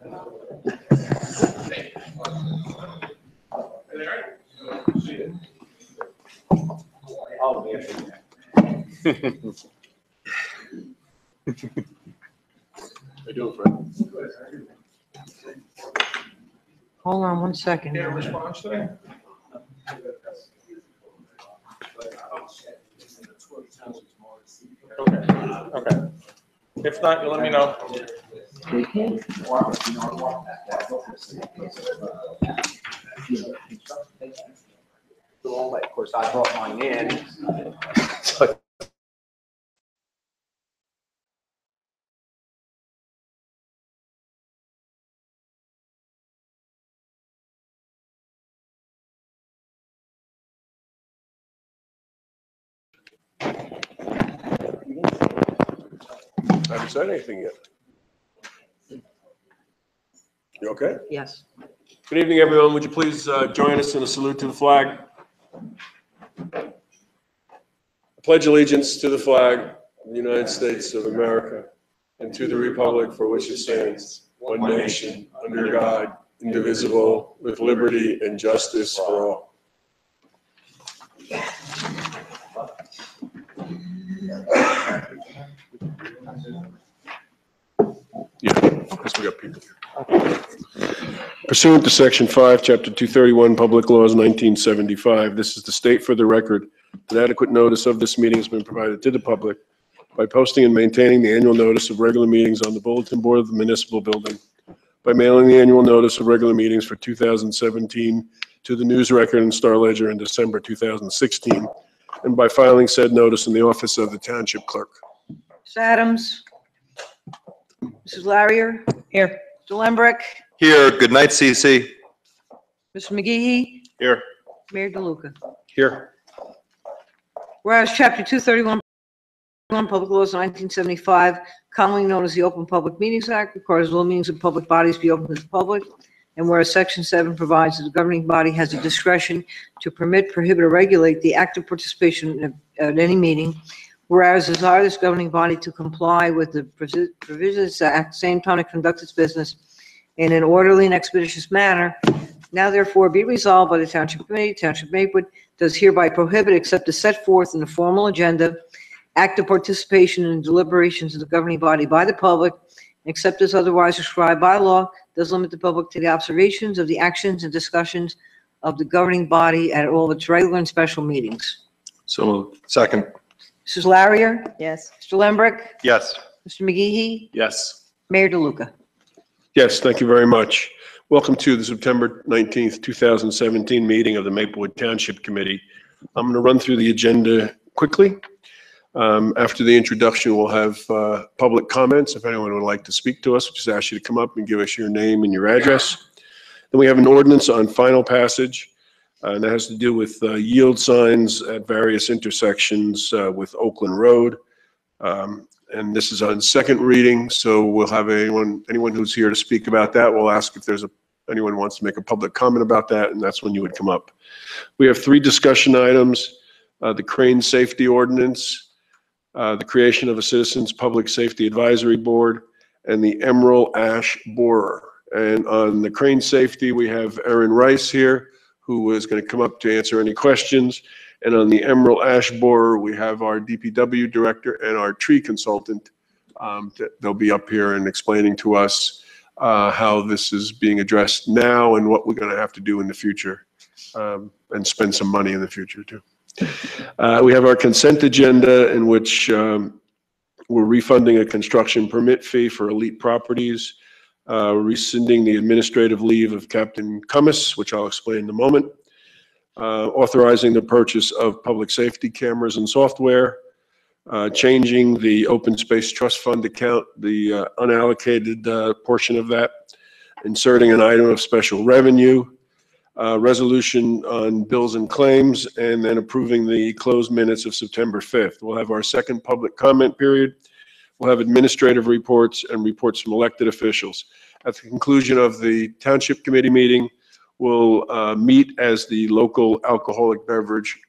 Oh, yeah. How you doing, Fred? Hold on one second. Can't respond today? Okay. If not, you let me know. Of course, I brought mine in. I haven't said anything yet. You okay? Yes. Good evening, everyone. Would you please join us in a salute to the flag? I pledge allegiance to the flag of the United States of America and to the republic for which it stands, one nation, under God, indivisible, with liberty and justice for all. Yeah, because we got people here. Pursuant to Section 5, Chapter 231, Public Laws 1975, this is to state for the record that adequate notice of this meeting has been provided to the public by posting and maintaining the annual notice of regular meetings on the bulletin board of the municipal building, by mailing the annual notice of regular meetings for 2017 to the News Record and Star Ledger in December 2016, and by filing said notice in the office of the Township Clerk. Mr. Adams? Mrs. Larrier? Here. Mr. Lembrick? Here, good night, CC. Mr. McGee? Here. Mayor DeLuca? Here. Whereas Chapter 231, Public Laws 1975, commonly known as the Open Public Meetings Act, requires all meetings of public bodies be open to the public. And whereas Section 7 provides that the governing body has the discretion to permit, prohibit, or regulate the active participation at any meeting, whereas desire this governing body to comply with the provisions at the same time to conduct its business in an orderly and expeditious manner, now therefore be resolved by the Township Committee, Township Maplewood, does hereby prohibit, except as set forth in the formal agenda, active participation in deliberations of the governing body by the public, except as otherwise prescribed by law, does limit the public to the observations of the actions and discussions of the governing body at all its regular and special meetings. So moved. Second. Mrs. Larrier? Yes. Mr. Lembrick? Yes. Mr. McGee? Yes. Mayor DeLuca? Yes, thank you very much. Welcome to the September 19th, 2017 meeting of the Maplewood Township Committee. I'm going to run through the agenda quickly. After the introduction, we'll have public comments. If anyone would like to speak to us, we'll just ask you to come up and give us your name and your address. Then we have an ordinance on final passage, and that has to do with yield signs at various intersections with Oakland Road. And this is on second reading, so we'll have anyone who's here to speak about that. We'll ask if there's anyone who wants to make a public comment about that, and that's when you would come up. We have 3 discussion items: the crane safety ordinance, the creation of a Citizens Public Safety Advisory Board, and the emerald ash borer. And on the crane safety, we have Erin Rice here, who is going to come up to answer any questions. And on the emerald ash borer, we have our DPW director and our tree consultant. They'll be up here and explaining to us how this is being addressed now and what we're going to have to do in the future, and spend some money in the future too. We have our consent agenda, in which we're refunding a construction permit fee for Elite Properties, rescinding the administrative leave of Captain Cummis, which I'll explain in a moment, authorizing the purchase of public safety cameras and software, changing the open space trust fund account, the unallocated portion of that, inserting an item of special revenue, resolution on bills and claims, and then approving the closed minutes of September 5th. We'll have our second public comment period. We'll have administrative reports and reports from elected officials. At the conclusion of the Township Committee meeting, we'll meet as the local alcoholic beverage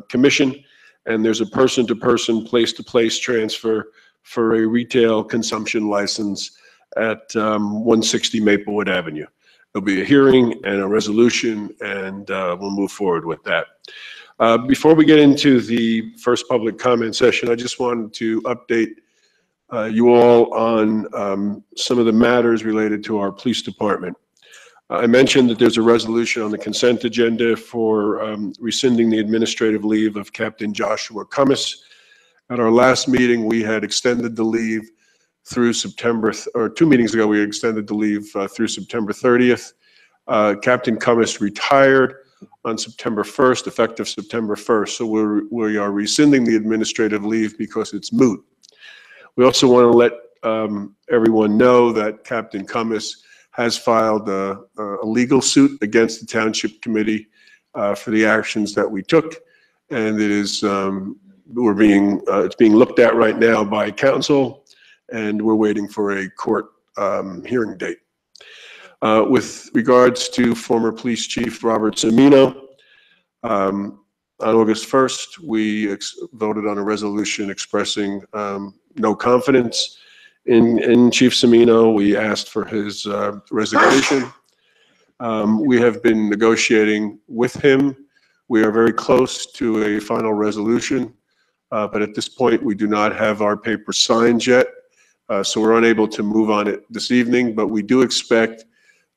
commission, and there's a person-to-person, place-to-place transfer for a retail consumption license at 160 Maplewood Avenue. There'll be a hearing and a resolution, and we'll move forward with that. Before we get into the first public comment session, I just wanted to update you all on some of the matters related to our police department. I mentioned that there's a resolution on the consent agenda for rescinding the administrative leave of Captain Joshua Cummis. At our last meeting, we had extended the leave through September, or 2 meetings ago, we extended the leave through September 30th. Captain Cummis retired on September 1st, effective September 1st. So we are rescinding the administrative leave because it's moot. We also want to let everyone know that Captain Cummis has filed a legal suit against the Township Committee for the actions that we took, and it is it's being looked at right now by counsel, and we're waiting for a court hearing date. With regards to former Police Chief Robert Cimino, on August 1st, we voted on a resolution expressing no confidence in Chief Cimino. We asked for his resignation. We have been negotiating with him. We are very close to a final resolution, but at this point, we do not have our papers signed yet, so we're unable to move on it this evening, but we do expect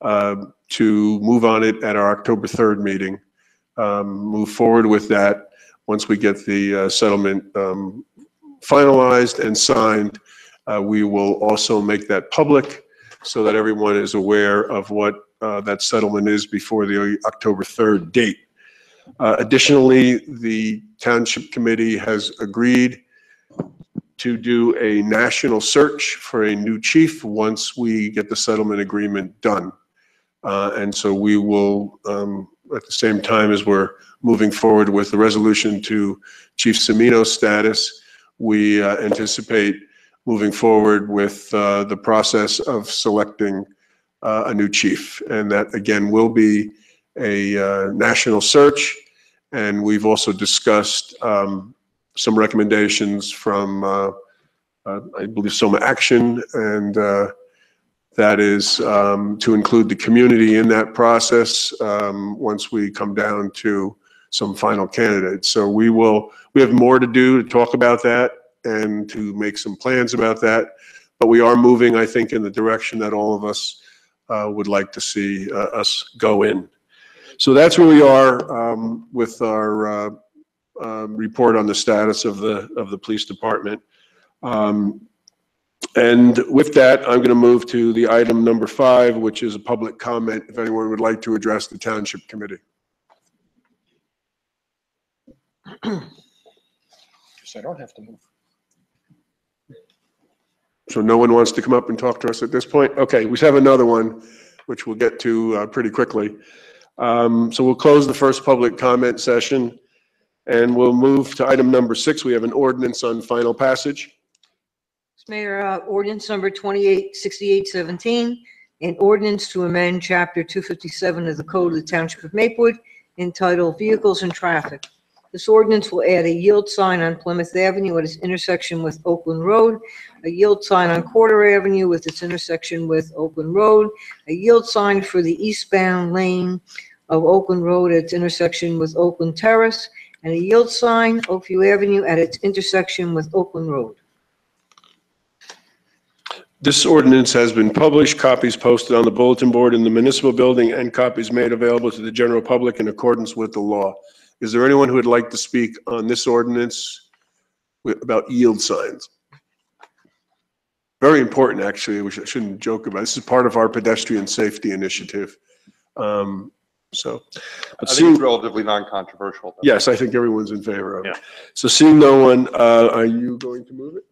to move on it at our October 3rd meeting, move forward with that once we get the settlement finalized and signed. We will also make that public so that everyone is aware of what that settlement is before the October 3rd date. Additionally, the Township Committee has agreed to do a national search for a new chief once we get the settlement agreement done. And so we will, at the same time as we're moving forward with the resolution to Chief Cimino's status, we anticipate moving forward with the process of selecting a new chief. And that, again, will be a national search. And we've also discussed some recommendations from, I believe, Soma Action, and that is to include the community in that process once we come down to some final candidates. So we have more to do to talk about that and to make some plans about that, but we are moving, I think, in the direction that all of us would like to see us go in. So that's where we are with our report on the status of the police department. And with that, I'm going to move to the item number 5, which is a public comment, if anyone would like to address the Township Committee. Guess I don't have to move. So no one wants to come up and talk to us at this point? Okay, we have another one, which we'll get to pretty quickly. So we'll close the first public comment session, and we'll move to item number 6. We have an ordinance on final passage. Mayor, ordinance number 286817, an ordinance to amend Chapter 257 of the Code of the Township of Maplewood entitled Vehicles and Traffic. This ordinance will add a yield sign on Plymouth Avenue at its intersection with Oakland Road, a yield sign on Corder Avenue with its intersection with Oakland Road, a yield sign for the eastbound lane of Oakland Road at its intersection with Oakland Terrace, and a yield sign Oakview Avenue at its intersection with Oakland Road. This ordinance has been published, copies posted on the bulletin board in the municipal building, and copies made available to the general public in accordance with the law. Is there anyone who would like to speak on this ordinance about yield signs? Very important, actually, which I shouldn't joke about. This is part of our pedestrian safety initiative. I think it's relatively non-controversial, though. Yes, I think everyone's in favor of it. Yeah. So seeing no one, are you going to move it?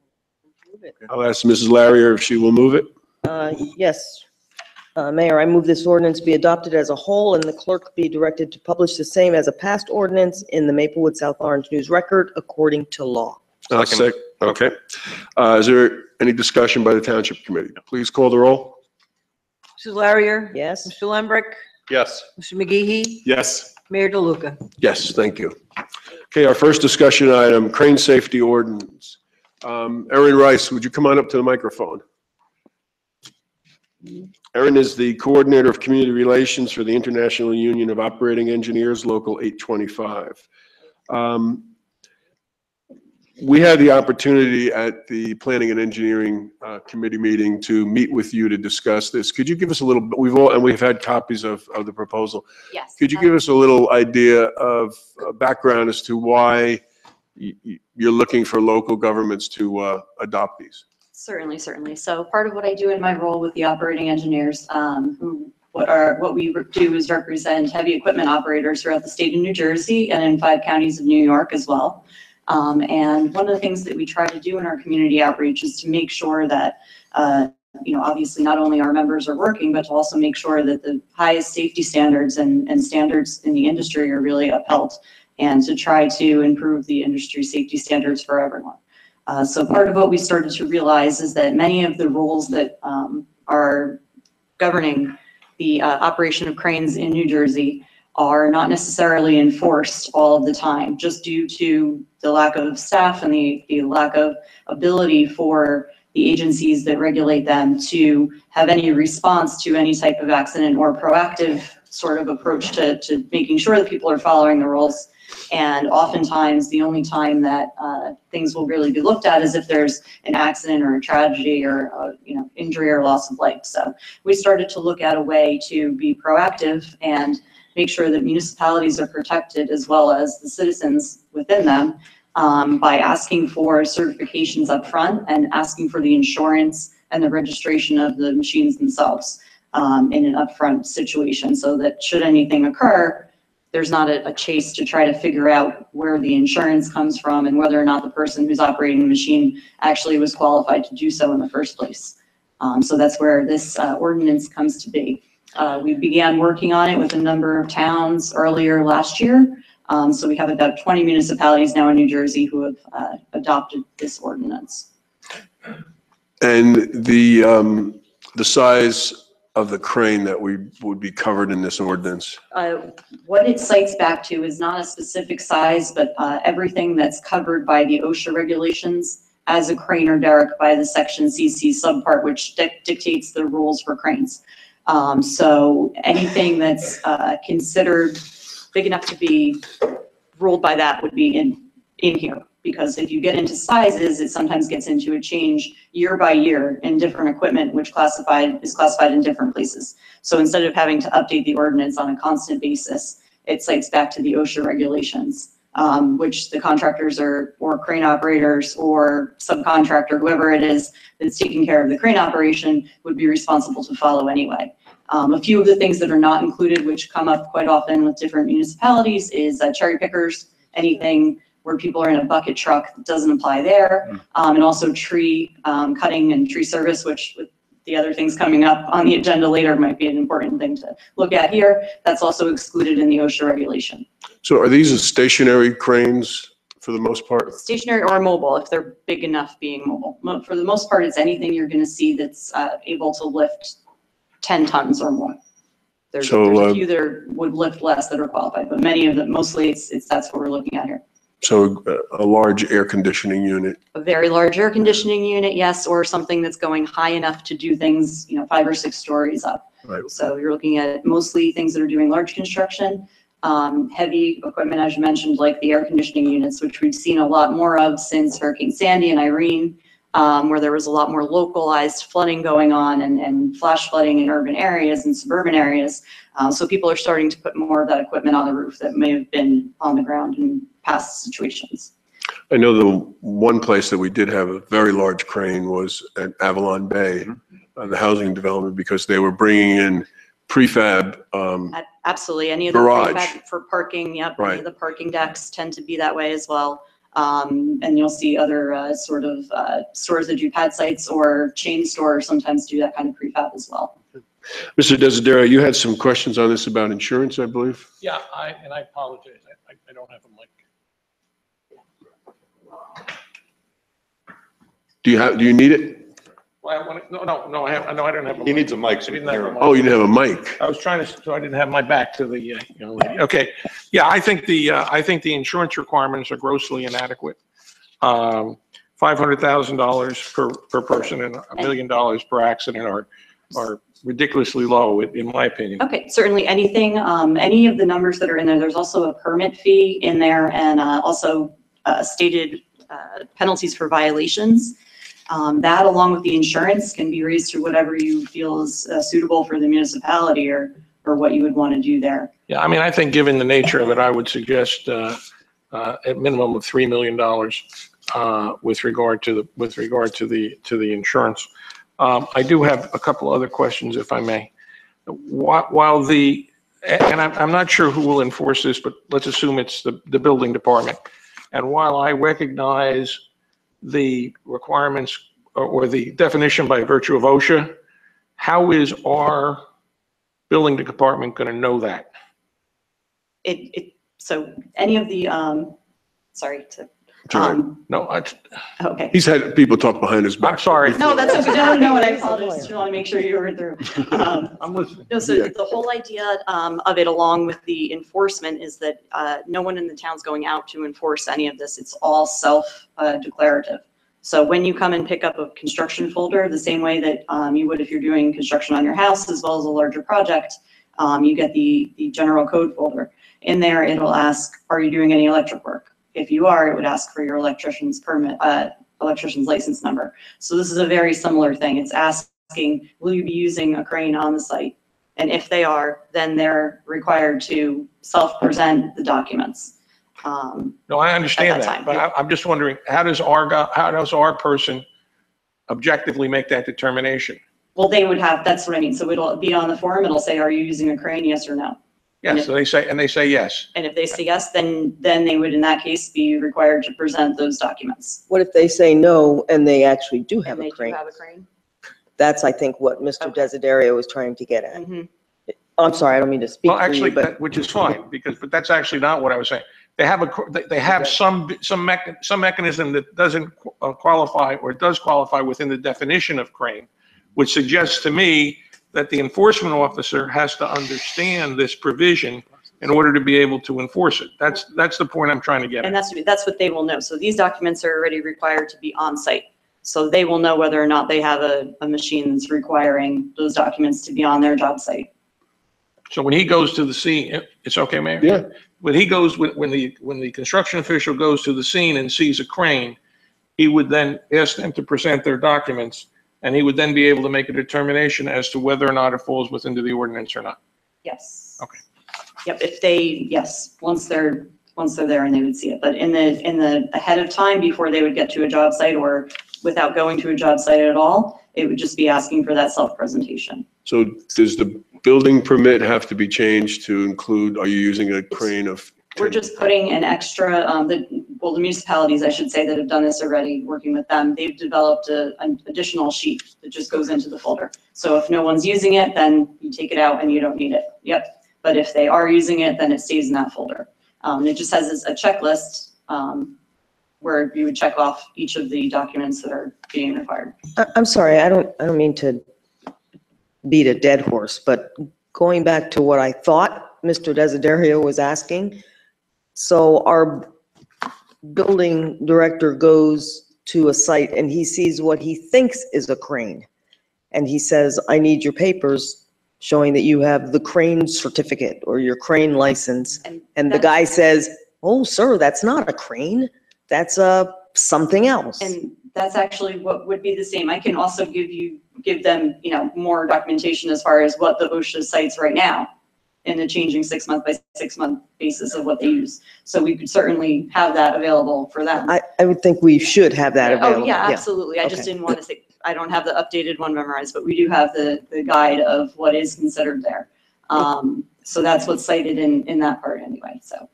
I'll ask Mrs. Larrier if she will move it. Yes. Mayor, I move this ordinance be adopted as a whole and the clerk be directed to publish the same as a past ordinance in the Maplewood South Orange News Record according to law. Second. Okay. Is there any discussion by the Township Committee? Please call the roll. Mrs. Larrier. Yes. Mr. Lembrick. Yes. Mr. McGehee. Yes. Mayor DeLuca. Yes, thank you. Okay, our first discussion item, crane safety ordinance. Erin Rice, would you come on up to the microphone? Erin is the Coordinator of Community Relations for the International Union of Operating Engineers, Local 825. We had the opportunity at the Planning and Engineering Committee meeting to meet with you to discuss this. Could you give us a little, we've had copies of the proposal. Yes. Could you give us a little idea of background as to why you're looking for local governments to adopt these? Certainly, certainly. So part of what I do in my role with the operating engineers, what we do is represent heavy equipment operators throughout the state of New Jersey and in 5 counties of New York as well. And one of the things that we try to do in our community outreach is to make sure that, obviously not only our members are working, but to also make sure that the highest safety standards and standards in the industry are really upheld, and to try to improve the industry safety standards for everyone. So part of what we started to realize is that many of the rules that are governing the operation of cranes in New Jersey are not necessarily enforced all of the time, just due to the lack of staff and the lack of ability for the agencies that regulate them to have any response to any type of accident or proactive sort of approach to making sure that people are following the rules. And oftentimes, the only time that things will really be looked at is if there's an accident or a tragedy or injury or loss of life. So we started to look at a way to be proactive and make sure that municipalities are protected as well as the citizens within them by asking for certifications up front and asking for the insurance and the registration of the machines themselves in an upfront situation, so that should anything occur, there's not a chase to try to figure out where the insurance comes from and whether or not the person who's operating the machine actually was qualified to do so in the first place. So that's where this ordinance comes to be. We began working on it with a number of towns earlier last year. So we have about 20 municipalities now in New Jersey who have adopted this ordinance. And the size of the crane that would be covered in this ordinance? What it cites back to is not a specific size, but everything that's covered by the OSHA regulations as a crane or derrick by the section CC subpart, which dictates the rules for cranes. So anything that's considered big enough to be ruled by that would be in here. Because if you get into sizes, it sometimes gets into a change year by year in different equipment, which is classified in different places. So instead of having to update the ordinance on a constant basis, it cites back to the OSHA regulations, which the contractors or crane operators or subcontractor, whoever it is that's taking care of the crane operation, would be responsible to follow anyway. A few of the things that are not included, which come up quite often with different municipalities, is cherry pickers, anything where people are in a bucket truck, doesn't apply there. And also tree cutting and tree service, which with the other things coming up on the agenda later might be an important thing to look at here. That's also excluded in the OSHA regulation. So are these stationary cranes for the most part? Stationary or mobile, if they're big enough being mobile. For the most part, it's anything you're gonna see that's able to lift 10 tons or more. There's a few that would lift less that are qualified, but many of them, mostly that's what we're looking at here. So a large air conditioning unit. A very large air conditioning unit, yes, or something that's going high enough to do things, 5 or 6 stories up. Right. So you're looking at mostly things that are doing large construction, heavy equipment, as you mentioned, like the air conditioning units, which we've seen a lot more of since Hurricane Sandy and Irene, where there was a lot more localized flooding going on and flash flooding in urban areas and suburban areas. So people are starting to put more of that equipment on the roof that may have been on the ground in past situations. I know the one place that we did have a very large crane was at Avalon Bay, the housing development, because they were bringing in prefab. Absolutely, any of the garage. prefab for parking, yep, Right. any of the parking decks tend to be that way as well. And you'll see other sort of stores that do pad sites or chain stores sometimes do that kind of prefab as well. Mr. Desiderio, you had some questions on this about insurance, I believe? Yeah, I apologize. I don't have a mic. Do you need it? Well, I want to, no, I don't have a mic. He needs a mic I so we didn't can have hear a him. mic. Oh, you didn't have a mic. I was trying to, so I didn't have my back to the young lady. Okay, yeah, I think the insurance requirements are grossly inadequate. $500,000 per person and $1 million per accident are ridiculously low, in my opinion. Okay, certainly anything, any of the numbers that are in there, there's also a permit fee in there and also stated penalties for violations. That along with the insurance can be raised to whatever you feel is suitable for the municipality or what you would want to do there. Yeah, I mean, I think given the nature of it, I would suggest at minimum of $3 million with regard to the insurance. I do have a couple other questions, if I may. While I'm not sure who will enforce this, but let's assume it's the building department. And while I recognize the requirements or the definition by virtue of OSHA, how is our building department going to know that? So any of the, sorry to, No, okay. He's had people talk behind his back. I'm sorry. No, that's okay. No, and I apologize. Just want to make sure you heard through. I'm listening. No, so Yeah. the whole idea of it, along with the enforcement, is that no one in the town's going out to enforce any of this. It's all self-declarative. So when you come and pick up a construction folder, the same way that you would if you're doing construction on your house as well as a larger project, you get the general code folder. In there, it'll ask, are you doing any electric work? If you are, it would ask for your electrician's permit, electrician's license number. So this is a very similar thing. It's asking, will you be using a crane on the site? And if they are, then they're required to self-present the documents. No, I understand At that that, time, but yeah. I'm just wondering, how does our person objectively make that determination? Well, they would have, that's what I mean. So it'll be on the form. It'll say, are you using a crane? Yes or no. Yes, so they say yes. And if they say yes, then they would, in that case, be required to present those documents. What if they say no and they actually do have And a they do crane? have a crane. That's, I think, what Mr. Okay. Desiderio was trying to get at. Mhm. I'm sorry, I don't mean to speak Well, for you, actually, but which is fine, but that's actually not what I was saying. They have some mechanism that doesn't qualify or does qualify within the definition of crane, which suggests to me that the enforcement officer has to understand this provision in order to be able to enforce it. That's the point I'm trying to get And at. that's what they will know. So these documents are already required to be on site. So they will know whether or not they have a machine that's requiring those documents to be on their job site. So when he goes to the scene, it's okay, Mayor? Yeah. When he goes, when the construction official goes to the scene and sees a crane, he would then ask them to present their documents, and he would then be able to make a determination as to whether or not it falls within the ordinance or not. Yes. Okay. Yep, yes, once they're there and they would see it. But in the ahead of time, before they would get to a job site or without going to a job site at all, it would just be asking for that self-presentation. So does the building permit have to be changed to include, are you using a crane of? We're just putting an extra, the municipalities, I should say, that have done this already, working with them, they've developed an additional sheet that just goes into the folder. So if no one's using it, then you take it out and you don't need it. Yep. But if they are using it, then it stays in that folder. It just has a checklist where you would check off each of the documents that are being required. I'm sorry, I don't mean to beat a dead horse, but going back to what I thought Mr. Desiderio was asking. So our building director goes to a site and he sees what he thinks is a crane. And he says, I need your papers showing that you have the crane certificate or your crane license. And the guy says, oh, sir, that's not a crane. That's something else. And that's actually what would be the same. I can also give them, more documentation as far as what the OSHA cites right now in the changing 6 month by 6 month basis of what they use. So we could certainly have that available for them. I would think we should have that available. Oh, yeah, absolutely. I just Okay. didn't want to say, I don't have the updated one memorized, but we do have the guide of what is considered there. So that's what's cited in that part anyway, so.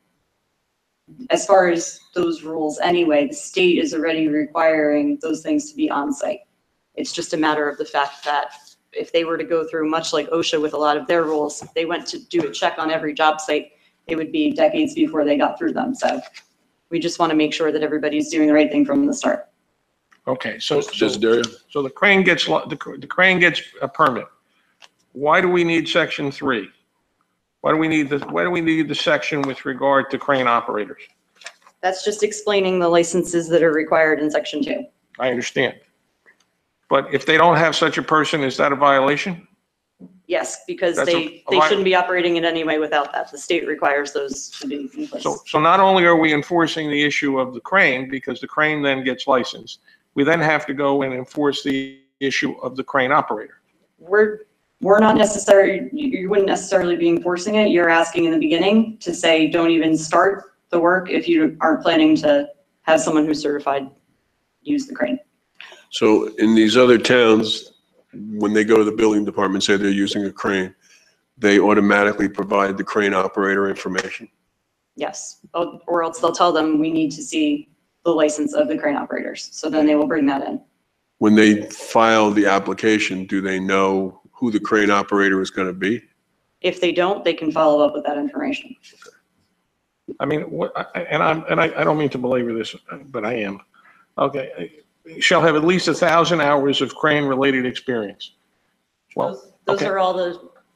As far as those rules anyway, the state is already requiring those things to be on site. It's just a matter of the fact that if they were to go through, much like OSHA with a lot of their rules, if they went to do a check on every job site, it would be decades before they got through them. So we just want to make sure that everybody's doing the right thing from the start. Okay, so Desiderio? so the crane gets a permit. Why do we need section 3? Why do we need the section with regard to crane operators? That's just explaining the licenses that are required in section 2. I understand. But if they don't have such a person, is that a violation? Yes, because That's they a shouldn't be operating in any way without that. The state requires those to be in place. So not only are we enforcing the issue of the crane, because the crane then gets licensed, we then have to go and enforce the issue of the crane operator. We're not necessarily, you wouldn't necessarily be enforcing it. You're asking in the beginning to say, don't even start the work if you aren't planning to have someone who's certified use the crane. So in these other towns, when they go to the building department, say they're using a crane, they automatically provide the crane operator information? Yes, or else they'll tell them, we need to see the license of the crane operators. So then they will bring that in. When they file the application, do they know who the crane operator is going to be? If they don't, they can follow up with that information. I mean, I don't mean to belabor this, but I am. Okay, shall have at least 1,000 hours of crane-related experience. Well, Those okay. are all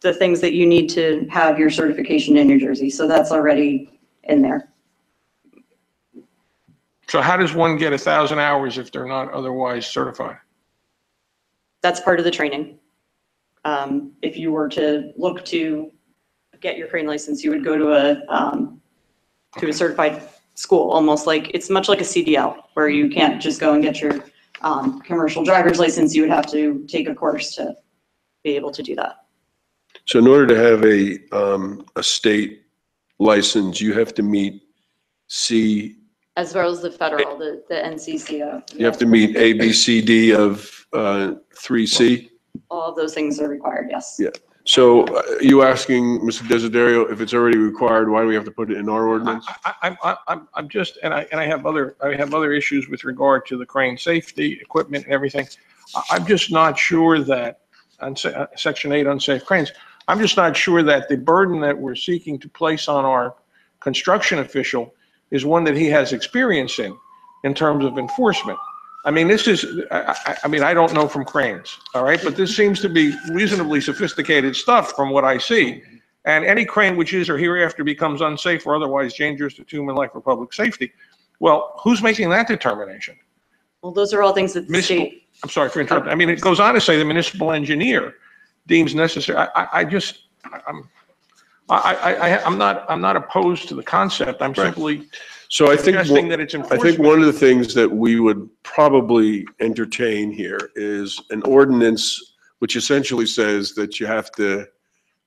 the things that you need to have your certification in New Jersey. So that's already in there. So how does one get 1,000 hours if they're not otherwise certified? That's part of the training. If you were to look to get your crane license, you would go to a certified school, almost like, it's much like a CDL, where you can't just go and get your commercial driver's license. You would have to take a course to be able to do that. So in order to have a state license, you have to meet As well as the federal, the NCCO. you have to meet A, B, C, D of 3C? All of those things are required, yes. Yeah. So you asking Mr. Desiderio if it's already required, why do we have to put it in our ordinance? I'm just, and I have other issues with regard to the crane safety, equipment and everything. I'm just not sure that on Section 8 unsafe cranes, I'm just not sure that the burden that we're seeking to place on our construction official is one that he has experience in terms of enforcement. I mean, this is, I mean, I don't know from cranes, all right, but this seems to be reasonably sophisticated stuff from what I see. And any crane which is or hereafter becomes unsafe or otherwise dangerous to human life or public safety, well, who's making that determination? Well, those are all things that the state. I'm sorry for interrupting. I mean, it goes on to say the municipal engineer deems necessary. I'm not opposed to the concept. I'm simply So I think, suggesting that it's I think enforcement. one of the things that we would probably entertain here is an ordinance which essentially says that you have to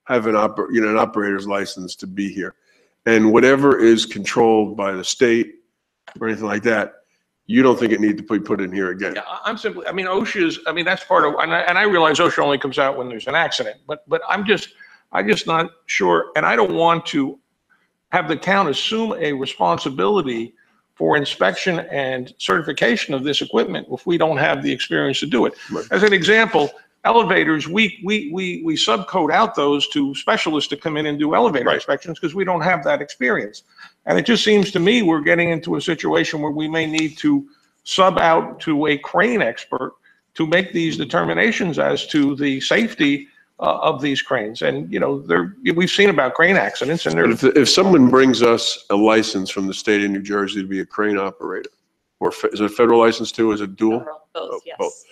have an operator's license to be here. And whatever is controlled by the state or anything like that, you don't think it needs to be put in here again? Yeah, I'm simply, I mean, OSHA's, I mean, that's part of, and I realize OSHA only comes out when there's an accident, but I'm just not sure, and I don't want to have the town assume a responsibility for inspection and certification of this equipment if we don't have the experience to do it. Right. As an example, elevators, we subcode out those to specialists to come in and do elevator inspections because we don't have that experience. And it just seems to me we're getting into a situation where we may need to sub out to a crane expert to make these determinations as to the safety of these cranes. And, you know, we've seen about crane accidents and But if someone brings us a license from the state of New Jersey to be a crane operator, or is it a federal license too, is it dual? Both, yes. Both.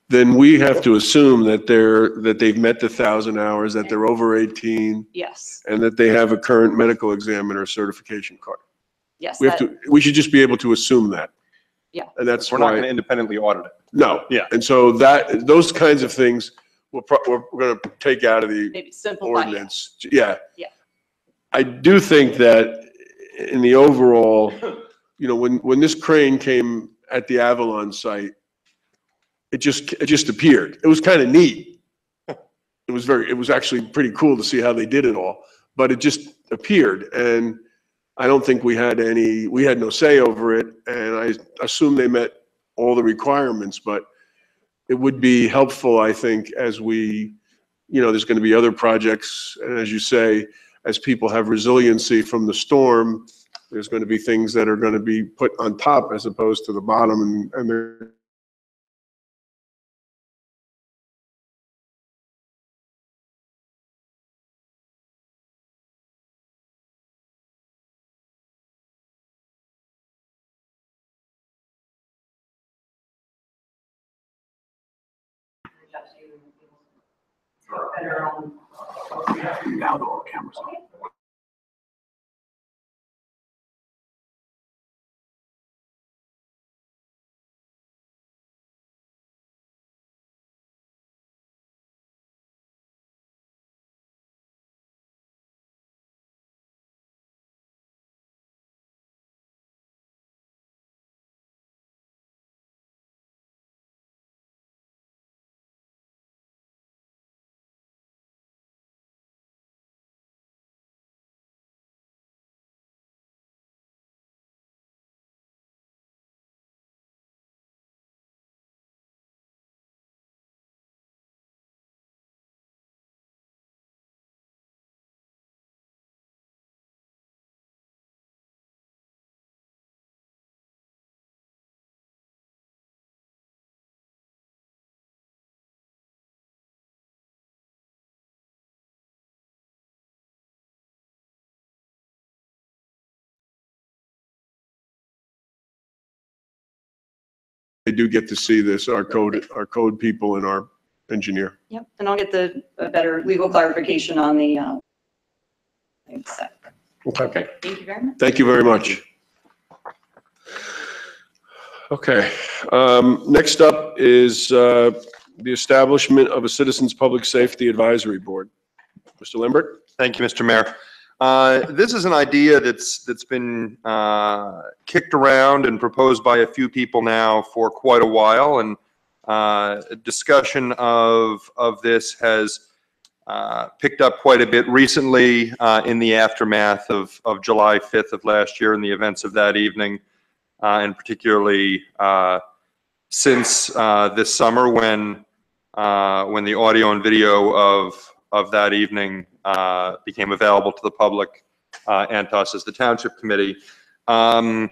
Then we have to assume that they've met the 1,000 hours, that they're over 18, Yes, and that they have a current medical examiner certification card. yes. We should just be able to assume that. Yeah. And that's We're not going to why, independently audit it. no. Yeah. And so those kinds of things, we're going to take out of the Maybe simplify it. ordinance. Yeah. Yeah. I do think that in the overall, you know, when this crane came at the Avalon site, it just appeared. It was kind of neat. It was actually pretty cool to see how they did it all, but it just appeared. And I don't think we had no say over it. And I assume they met all the requirements, but it would be helpful, I think, as there's going to be other projects. And as you say, as people have resiliency from the storm, there's going to be things that are going to be put on top as opposed to the bottom, and they're Now the cameras on. They do get to see this, our code people and our engineer. Yep, and I'll get a better legal clarification on the, set. Okay. Thank you very much. Thank you very much. Okay, next up is the establishment of a Citizens Public Safety Advisory Board. Mr. Lambert? Thank you, Mr. Mayor. This is an idea that's been kicked around and proposed by a few people now for quite a while, and a discussion of this has picked up quite a bit recently in the aftermath of July 5th of last year and the events of that evening, and particularly since this summer when the audio and video of that evening became available to the public and to us as the Township Committee. And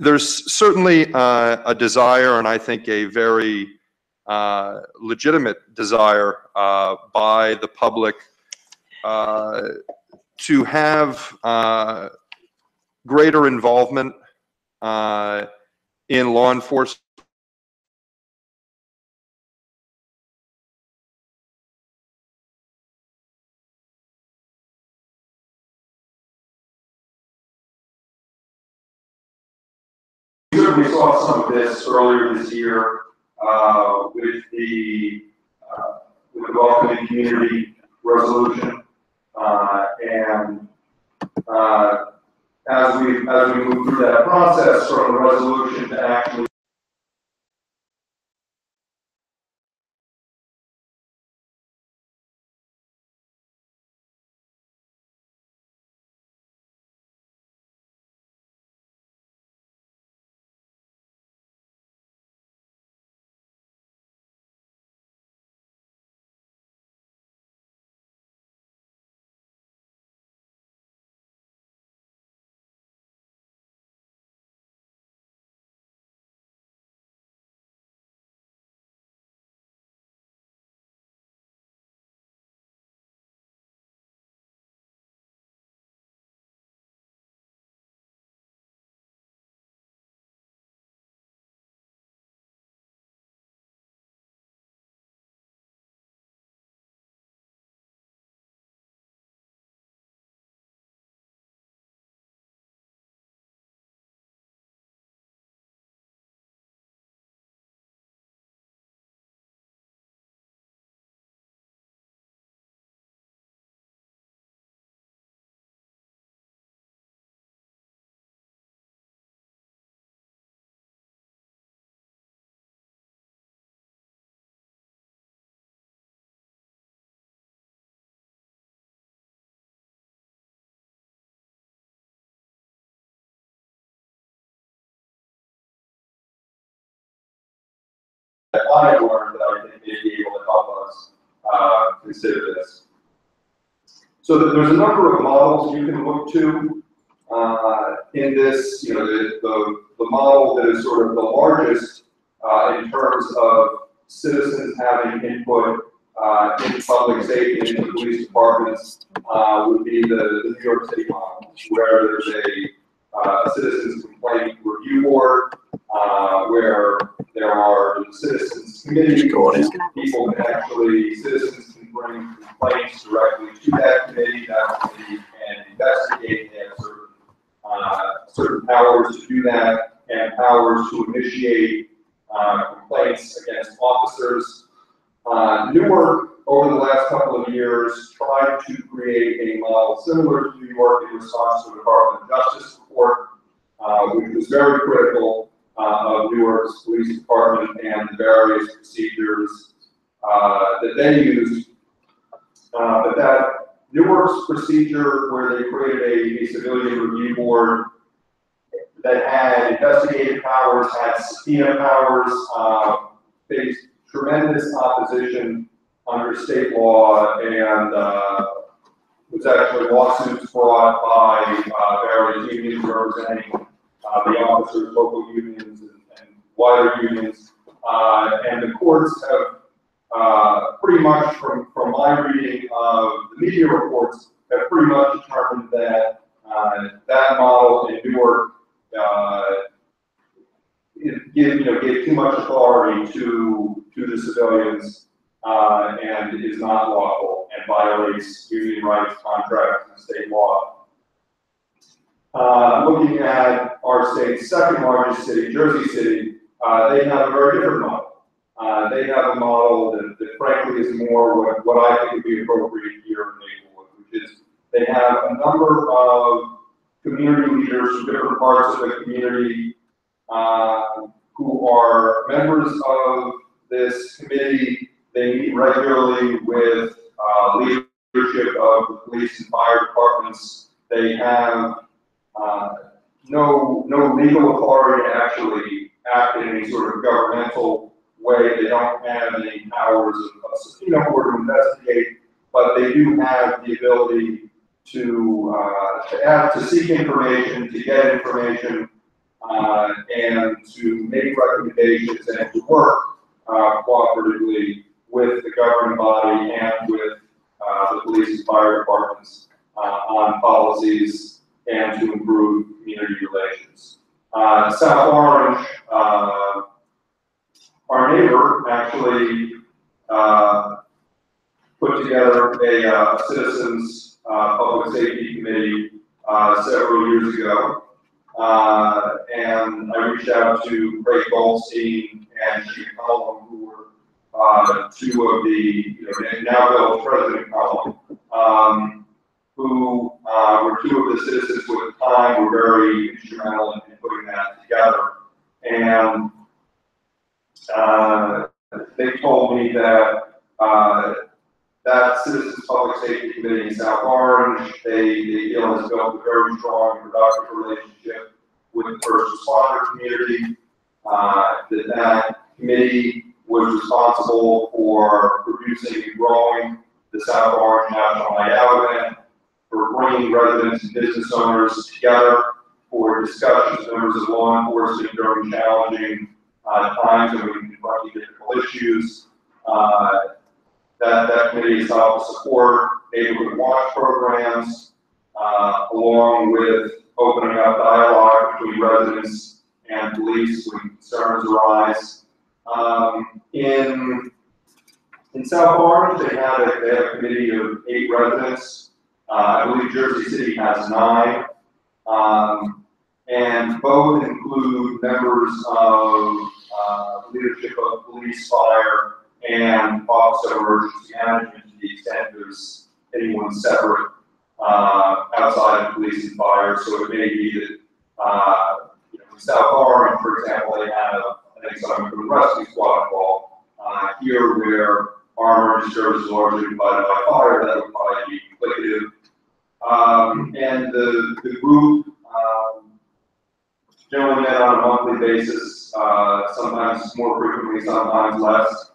there's certainly a desire, and I think a very legitimate desire by the public to have greater involvement in law enforcement. We certainly saw some of this earlier this year with the welcoming community resolution, and as we move through that process from the resolution to actually that I have learned that I think may be able to help us consider this. So there's a number of models you can look to in this. You know, the model that is sort of the largest in terms of citizens having input in public safety and in the police departments would be the New York City model, where there's a citizens complaint review board where there are citizens this committee, people can actually, citizens can bring complaints directly to that committee. That committee can investigate. They have certain powers to do that and powers to initiate complaints against officers. Newark, over the last couple of years, tried to create a model similar to New York in response to the Department of Justice report, which was very critical of Newark's police department and the various procedures that they used. But that Newark's procedure, where they created a civilian review board that had investigative powers, had subpoena powers, faced tremendous opposition under state law, and was actually lawsuits brought by various unions representing the officers, local unions, and wider unions. And the courts have pretty much, from my reading of the media reports, have pretty much determined that that model in Newark gave too much authority to the civilians and is not lawful and violates union rights, contracts, and state law. Looking at our state's second largest city, Jersey City, they have a very different model. They have a model that frankly is more what I think would be appropriate here in Maplewood, which is they have a number of community leaders from different parts of the community who are members of this committee. They meet regularly with leadership of the police and fire departments. They have no legal authority to actually act in any sort of governmental way. They don't have any powers of subpoena or to investigate, but they do have the ability to seek information, to get information, and to make recommendations and to work cooperatively with the governing body and with the police and fire departments on policies and to improve community relations. South Orange, our neighbor, actually put together a citizens public safety committee several years ago. And I reached out to Craig Goldstein and Chief Cullum, who were two of the, now Bill's President Cullum, who were two of the citizens who at the time were very instrumental in putting that together. And they told me that that Citizens Public Safety Committee in South Orange, they feel has built a very strong and productive relationship with the first responder community. That committee was responsible for producing and growing the South Orange National Night Out event, for bringing residents and business owners together for discussions with members of law enforcement during challenging times when we confront difficult issues. That committee has helped support neighborhood watch programs, along with opening up dialogue between residents and police when concerns arise. In South Orange, they have a committee of 8 residents. I believe Jersey City has 9. And both include members of leadership of police, fire, and Office of Emergency Management to the extent there's anyone separate outside of police and fire. So it may be that in South Orange, for example, they have something from the rescue squad involved. Here, where our emergency service is largely provided by fire, that would probably be duplicative. And the group generally met on a monthly basis, sometimes more frequently, sometimes less,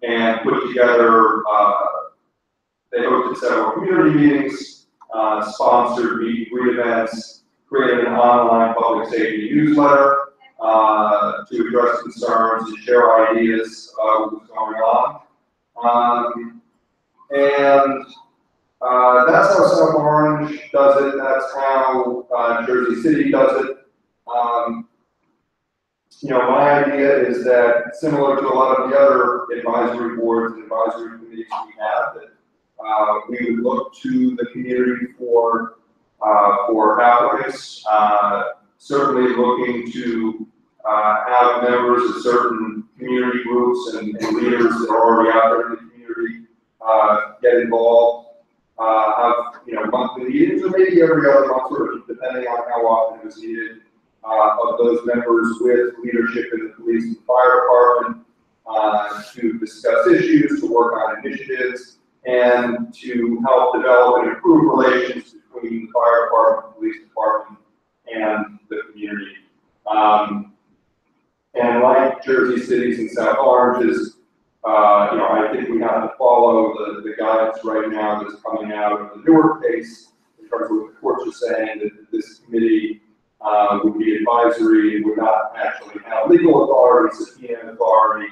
and put together, they hosted several community meetings, sponsored meet and greet events, created an online public safety newsletter to address concerns and share ideas of what's going on. That's how South Orange does it. That's how Jersey City does it. my idea is that similar to a lot of the other advisory boards and advisory committees we have, that we would look to the community for applicants, certainly looking to have members of certain community groups and leaders that are already out there in the community get involved, have monthly meetings, or maybe every other month, sort of depending on how often it was needed, of those members with leadership in the police and fire department to discuss issues, to work on initiatives, and to help develop and improve relations between the fire department, police department, and the community. And like Jersey cities and South Oranges, I think we have to follow the guidance right now that's coming out of the Newark case in terms of what the courts are saying, that this committee would be advisory and would not actually have legal authority, subpoena authority,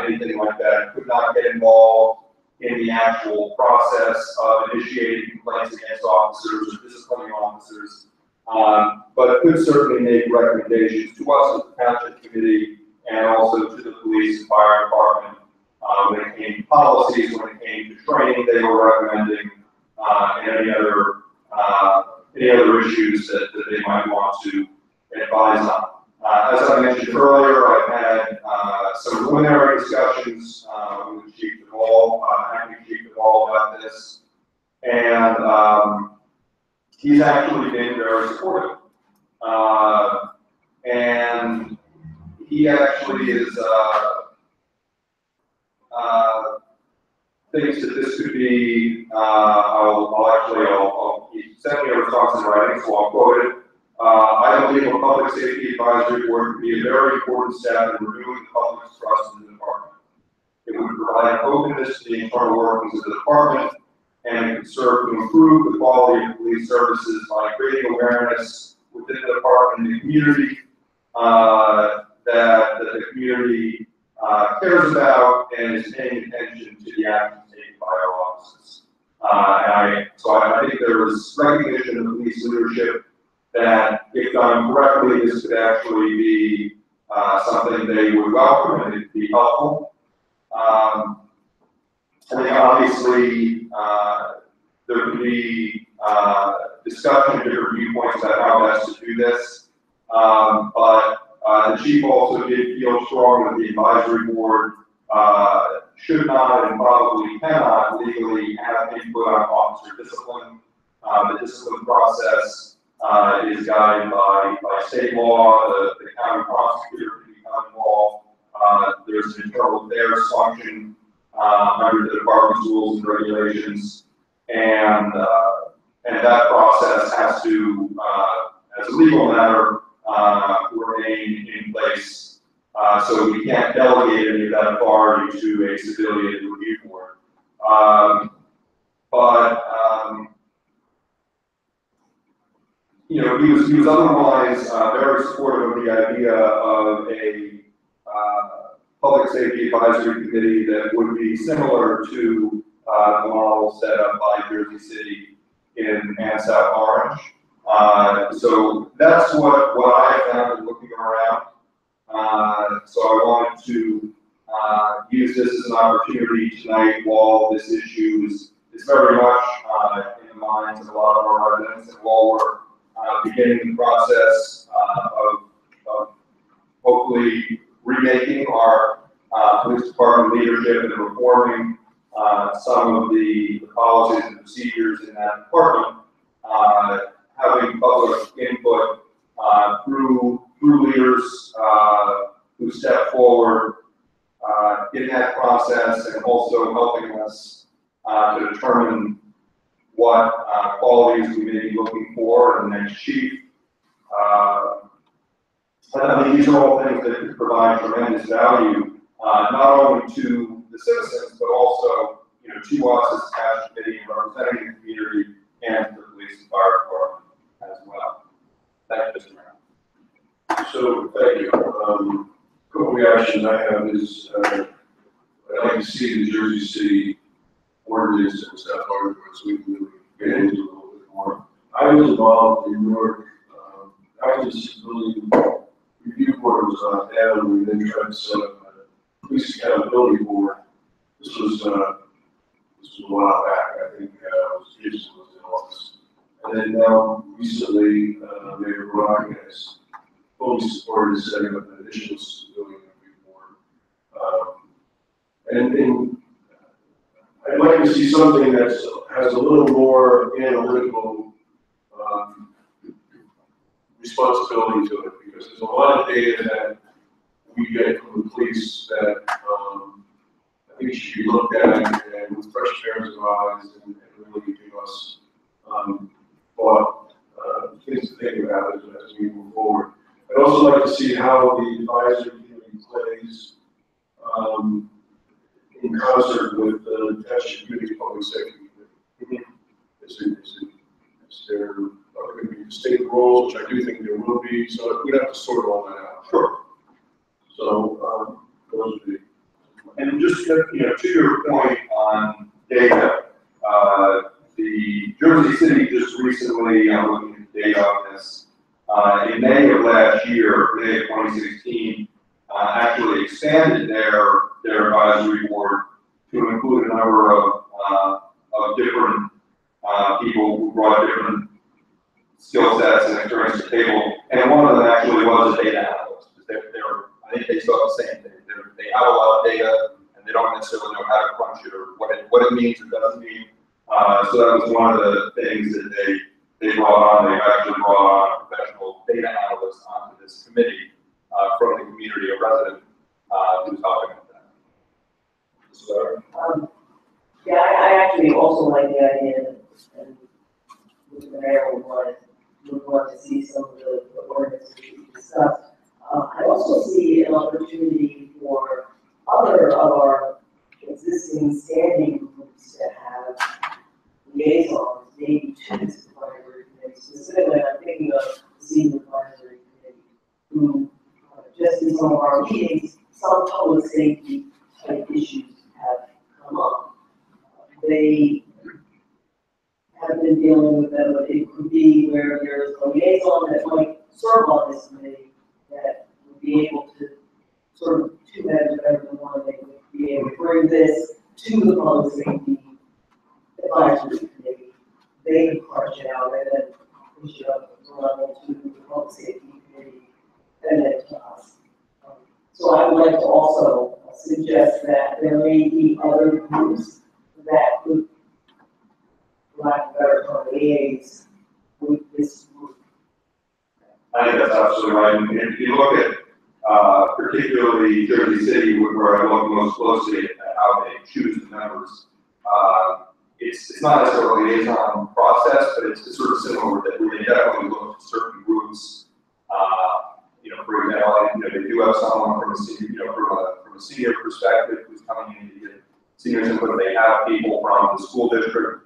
anything like that. Could not get involved in the actual process of initiating complaints against officers or disciplining officers, but could certainly make recommendations to us as the Township Committee and also to the police and fire department when it came to policies, when it came to training they were recommending, and any other issues that they might want to advise on. As I mentioned earlier, I've had some preliminary discussions with Chief Duvall, Acting Chief Duvall, about this, and he's actually been very supportive. And he actually is thinks that this could be. He sent me a response in writing, so I'll quote it. I believe a public safety advisory board would be a very important step in renewing the public's trust in the department. It would provide openness to the internal workings of the department, and it could serve to improve the quality of police services by creating awareness within the department and the community that the community cares about and is paying attention to the actions taken by our officers. So I think there is recognition of police leadership that, if done correctly, this could actually be something they would welcome and it'd be helpful. I think obviously there could be discussion, different viewpoints about how best to do this, but the chief also did feel strong that the advisory board should not and probably cannot legally have input on officer discipline. The discipline process is guided by state law. The county prosecutor can become involved. There's an internal affairs function under the department's rules and regulations, and that process has to, as a legal matter, remain in place. So we can't delegate any of that authority to a civilian review board. He was otherwise very supportive of the idea of a public safety advisory committee that would be similar to the model set up by Jersey City and South Orange. So that's what I found in looking around. So I wanted to use this as an opportunity tonight, while this issue is very much in the minds of a lot of our residents, and while we're beginning the process of hopefully remaking our police department leadership and reforming some of the policies and procedures in that department, having public input through leaders who step forward in that process, and also helping us to determine what qualities we may be looking for in the next chief. I mean, these are all things that could provide tremendous value, not only to the citizens, but also, to us as a Township Committee and representing the community, and to the police and fire department as well. Thank you, Mr. Mayor. So, thank you. Couple reactions I have is, I'd like to see the Jersey City ordinance and stuff, so we can really get into it a little bit more. I was involved in Newark. I was a civilian review board was down, we then tried to set up a police accountability board. This was a while back, I think, Jason was in office. And then now, recently, Mayor Brock has fully supported setting up an additional civilian review board. And I'd like to see something that has a little more analytical responsibility to it, because there's a lot of data that we get from the police that I think should be looked at and with fresh pairs of eyes and really give us things to think about as we move forward. I'd also like to see how the advisory committee plays in concert with the Township Committee Public Safety Committee. Is there going to be distinct roles, which I do think there will be, so we'd have to sort all that out. Sure. So, those would be. And just, to your point on data, the Jersey City just recently, looking at data on this, in May of last year, May of 2016, actually expanded their advisory board to include a number of different people who brought different skill sets and experience to the table, and one of them actually was a data analyst. I think they saw the same thing. They have a lot of data, and they don't necessarily know how to crunch it or what it means or doesn't mean. So that was one of the things that they brought on. They actually brought on a professional data analyst onto this committee from the community, a resident who's helping with that. So, yeah, I actually also like the idea, and the mayor would want to see some of the ordinances we discussed. I also see an opportunity for other of our existing standing groups to have liaisons, maybe to this advisory committee. Specifically, I'm thinking of the senior advisory committee, who just in some of our meetings, some public safety type issues have come up. They have been dealing with them, but it could be where there's a liaison that might serve on this committee that would be able to sort of two heads better than one. They would be able to bring this to the public safety advisory committee. They could crunch it out and then push it up to the public safety committee and then to us. So I would like to also suggest that there may be other groups that could, for lack of a better term, liaise with this group. I think that's absolutely right. And if you look at particularly Jersey City, where I look most closely at how they choose the members, it's not necessarily a liaison process, but it's sort of similar that we definitely look at certain groups. For example, they do have someone from a senior, from a senior perspective who's coming in to get seniors input. They have people from the school district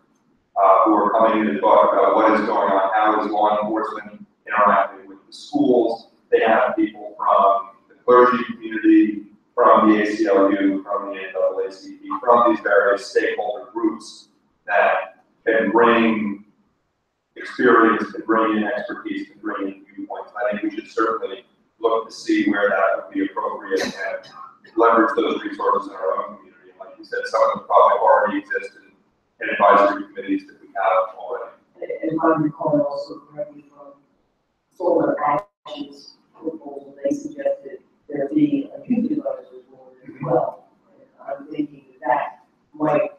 who are coming in to talk about what is going on, how is law enforcement interacting with the schools. They have people from the clergy community, from the ACLU, from the NAACP, from these various stakeholder groups that can bring experience, can bring in expertise, can bring in viewpoints. I think we should certainly look to see where that would be appropriate and leverage those resources in our own community. And like you said, some of them probably already exist in advisory committees that we have already. And if I recall also correctly from solar actions proposal, they suggested there be a youth advisory board as well. And I'm thinking that might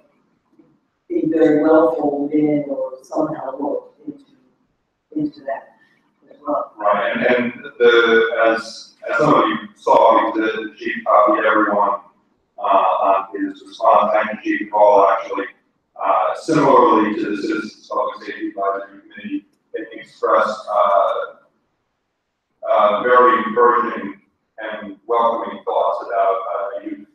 be very well folded in or somehow look into that as well. Right, and as some of you saw, the chief copied everyone on his response. Thank you, Chief Hall, actually. Similarly to the Citizens Public Safety Advisory Committee, it expressed very encouraging and welcoming thoughts about a youth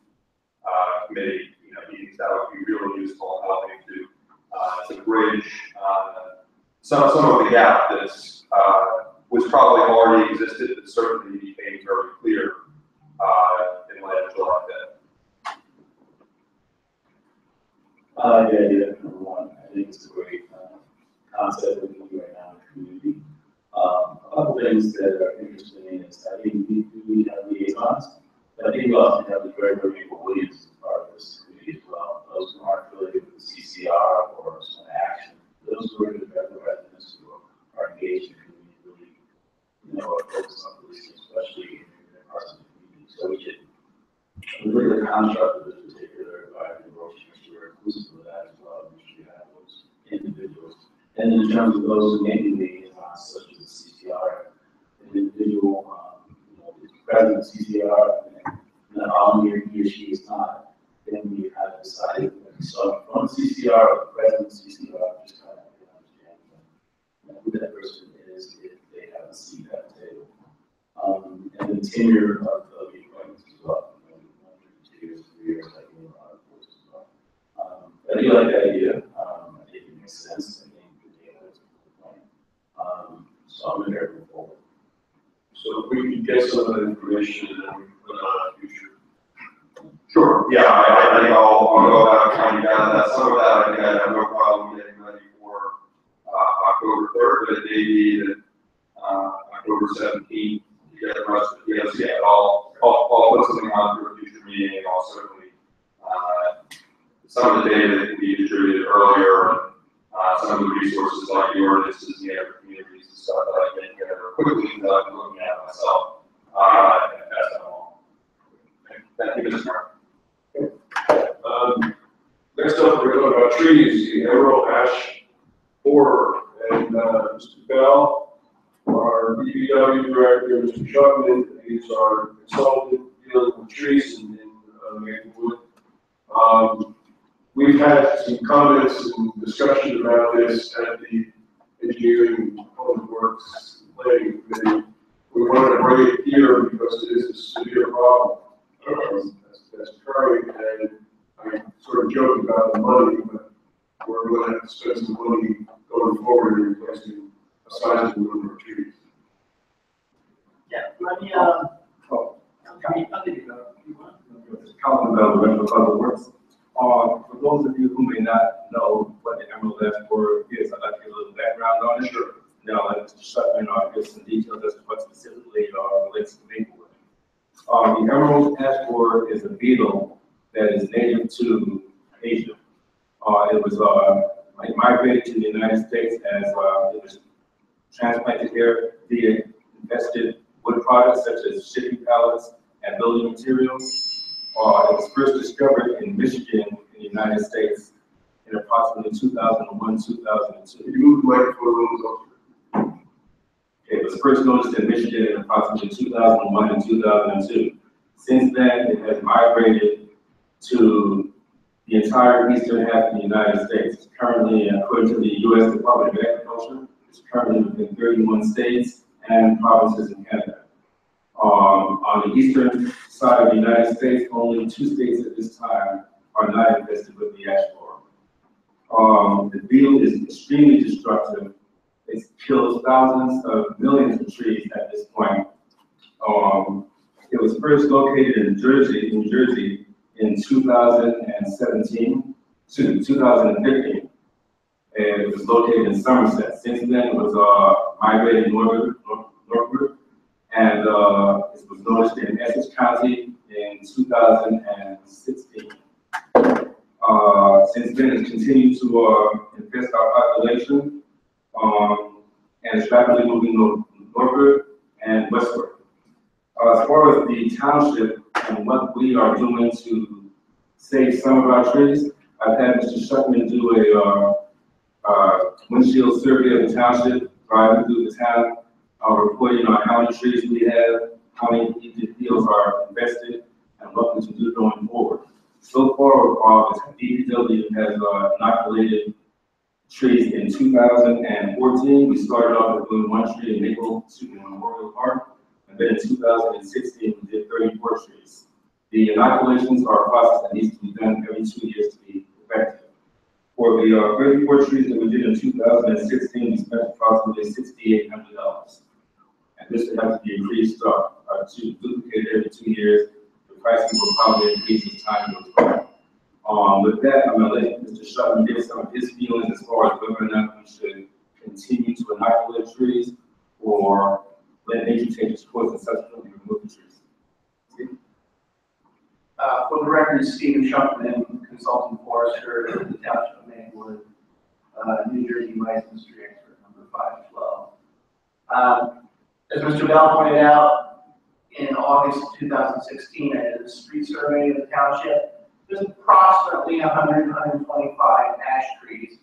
committee. Meetings that would be really useful in helping to bridge some of the gap that's was probably already existed, but certainly became very clear in light of July 5th. I like the idea, number one. I think it's a great concept that we can do right now in the community. A couple things that are interesting is I think we have liaisons, but I think we also have the very, very employees as part of this committee as well. Those who aren't affiliated with the CCR or some action, those who are the residents who are engaged in the community really, are focused on policing, especially in parts of the community. So we should look at the construct of this particular advisory board, we're inclusive of that as well. We should have those individuals. And in terms of those who may be liaisons, such as the CCR, an individual, the president of CCR, and not all year he or she is not, then we have decided, so from the CCR, or the president of CCR, just kind of understand who that person is if they have a seat at the table. And the tenure of the appointments as well. 2 years, 3 years, like in a lot of courses as well. I do like that idea. I think it makes sense. I think the data is a good point. So I'm going to move forward. So if we can get some of that information and then we put it on a future. Sure, yeah, I think I'll go about trying to gather that. Some of that I think I have no problem getting ready for October 3rd, but it may be that October 17th, you get the rest of it. Yes, yeah, I'll put something on for a future meeting, and I'll certainly, some of the data that can be distributed earlier, some of the resources like the ordinances and the other communities and stuff that I can get quickly that I'm looking at myself. I can pass that along. Thank you, Mr. Mark. Next up, we're going to talk about trees, the emerald ash borer, and Mr. Bell, our DPW director, Mr. Shuckman, he's our consultant dealing with trees in Maplewood. We've had some comments and discussion about this at the Engineering and Public Works Planning Committee. We wanted to bring it here because it is a severe problem that's occurring, and I sort of joked about the money, but we're going to have to spend some money going forward in replacing a sizable number of trees. Yeah, let me, I'll give you comment about the Rental Public Works. For those of you who may not know what the emerald ash borer is, I'd like to give a little background on it. Sure. Now, let Mr. Shuckman give some details as to what specifically relates to Maplewood. The emerald ash borer is a beetle that is native to Asia. It was migrated to the United States as it was transplanted here via infested wood products such as shipping pallets and building materials. It was first discovered in Michigan in the United States in approximately 2001, 2002. You move the microphone a little closer. Okay, it was first noticed in Michigan in approximately 2001 and 2002. Since then, it has migrated to the entire eastern half of the United States. It's currently, according to the U.S. Department of Agriculture, it's currently within 31 states and provinces in Canada. On the eastern side of the United States, only 2 states at this time are not infested with the ash borer. The beetle is extremely destructive. It kills thousands of millions of trees at this point. It was first located in New Jersey in 2015. And it was located in Somerset. Since then, it was migrated northward, and it was noticed in Essex County in 2016. Since then, it's continued to infest our population, and it's rapidly moving northward and westward. As far as the township and what we are doing to save some of our trees, I've had Mr. Shuckman do a windshield survey of the township, driving through the town, reporting on how many trees we have, how many fields are invested, and what we can do going forward. So far, the DPW has inoculated trees in 2014. We started off with doing 1 tree in Memorial Park, and then in 2016, we did 34 trees. The inoculations are a process that needs to be done every 2 years to be effective. For the 34 trees that we did in 2016, we spent approximately $6,800. And this would have to be increased to duplicate every 2 years. The pricing will probably increase as time goes by. With that, I'm going to let Mr. Shuckman give some of his feelings as far as whether or not we should continue to inoculate trees, or or let nature take its course and subsequently remove the trees? For the record, Stephen Shuckman, consultant forester at the Township of Maplewood, New Jersey licensed tree expert number 512. As Mr. Bell pointed out, in August of 2016, I did a street survey of the township. There's approximately 125 ash trees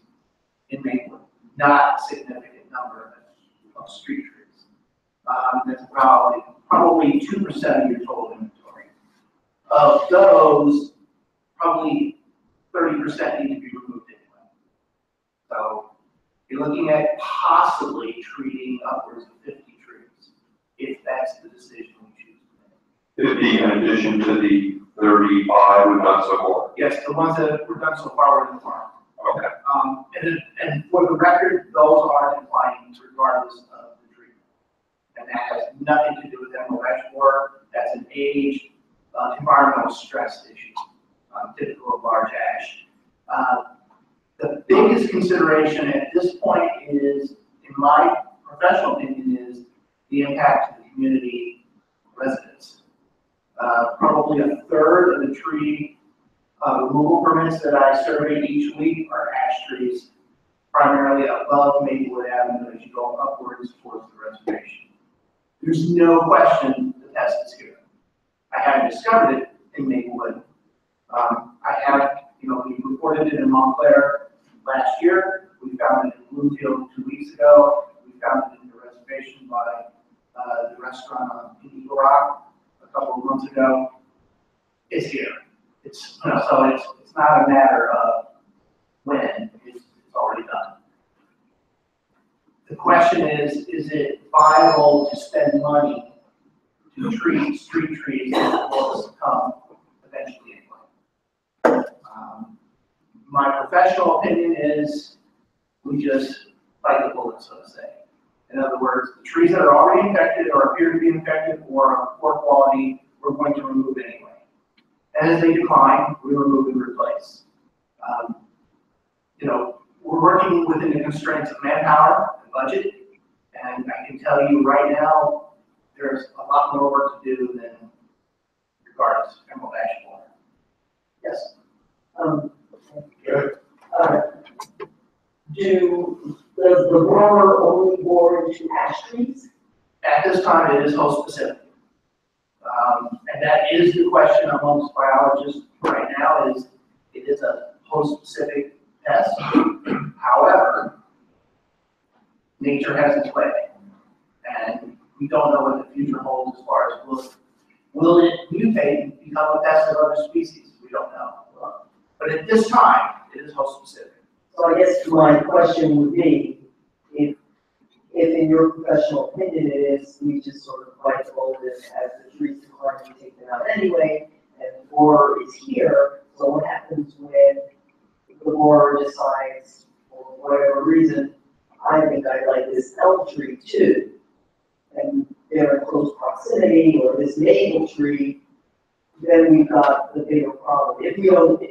in Maplewood, not a significant number of street trees. That's probably 2% of your total inventory. Of those, probably 30% need to be removed anyway. So you're looking at possibly treating upwards of 50 trees, if that's the decision we choose to make. 50 in addition to the 35 we've done so far? Yes, the ones that were done so far were in the farm. Okay. And for the record, those are declining regardless of the treatment. And that has nothing to do with emerald ash borer. That's an age, environmental stress issue, typical of large ash. The biggest consideration at this point is, in my professional opinion, is the impact to the community residents. Probably a third of the tree removal permits that I survey each week are ash trees, primarily above Maplewood Avenue as you go upwards towards the reservation. There's no question the pest is here. I haven't discovered it in Maplewood. I have, we reported it in Montclair last year. We found it in Bloomfield 2 weeks ago. We found it in the reservation by the restaurant on Eagle Rock a couple of months ago. It's here. It's it's not a matter of when. It's already done. The question is it viable to spend money to treat street trees that will come eventually anyway? My professional opinion is we just bite the bullet, so to say. In other words, the trees that are already infected or appear to be infected or are poor quality, we're going to remove anyway. And as they decline, we remove and replace. We're working within the constraints of manpower and budget, and I can tell you right now, there's a lot more work to do than regards emerald ash borer. Yes. Does the borer only bore into ash trees? At this time, it is host specific. And that is the question amongst biologists right now is it is a host specific pest. However, nature has its way. And we don't know what the future holds as far as will it mutate and become a pest of other species? We don't know. But at this time, it is host specific. So I guess my question would be, if in your professional opinion it is, we just sort of bite the bullet as the trees decline, we take them out anyway, and the borer is here, so what happens when the borer decides, for whatever reason, I think I like this elm tree too, and they're in close proximity, or this maple tree, then we've got the bigger problem. If we don't,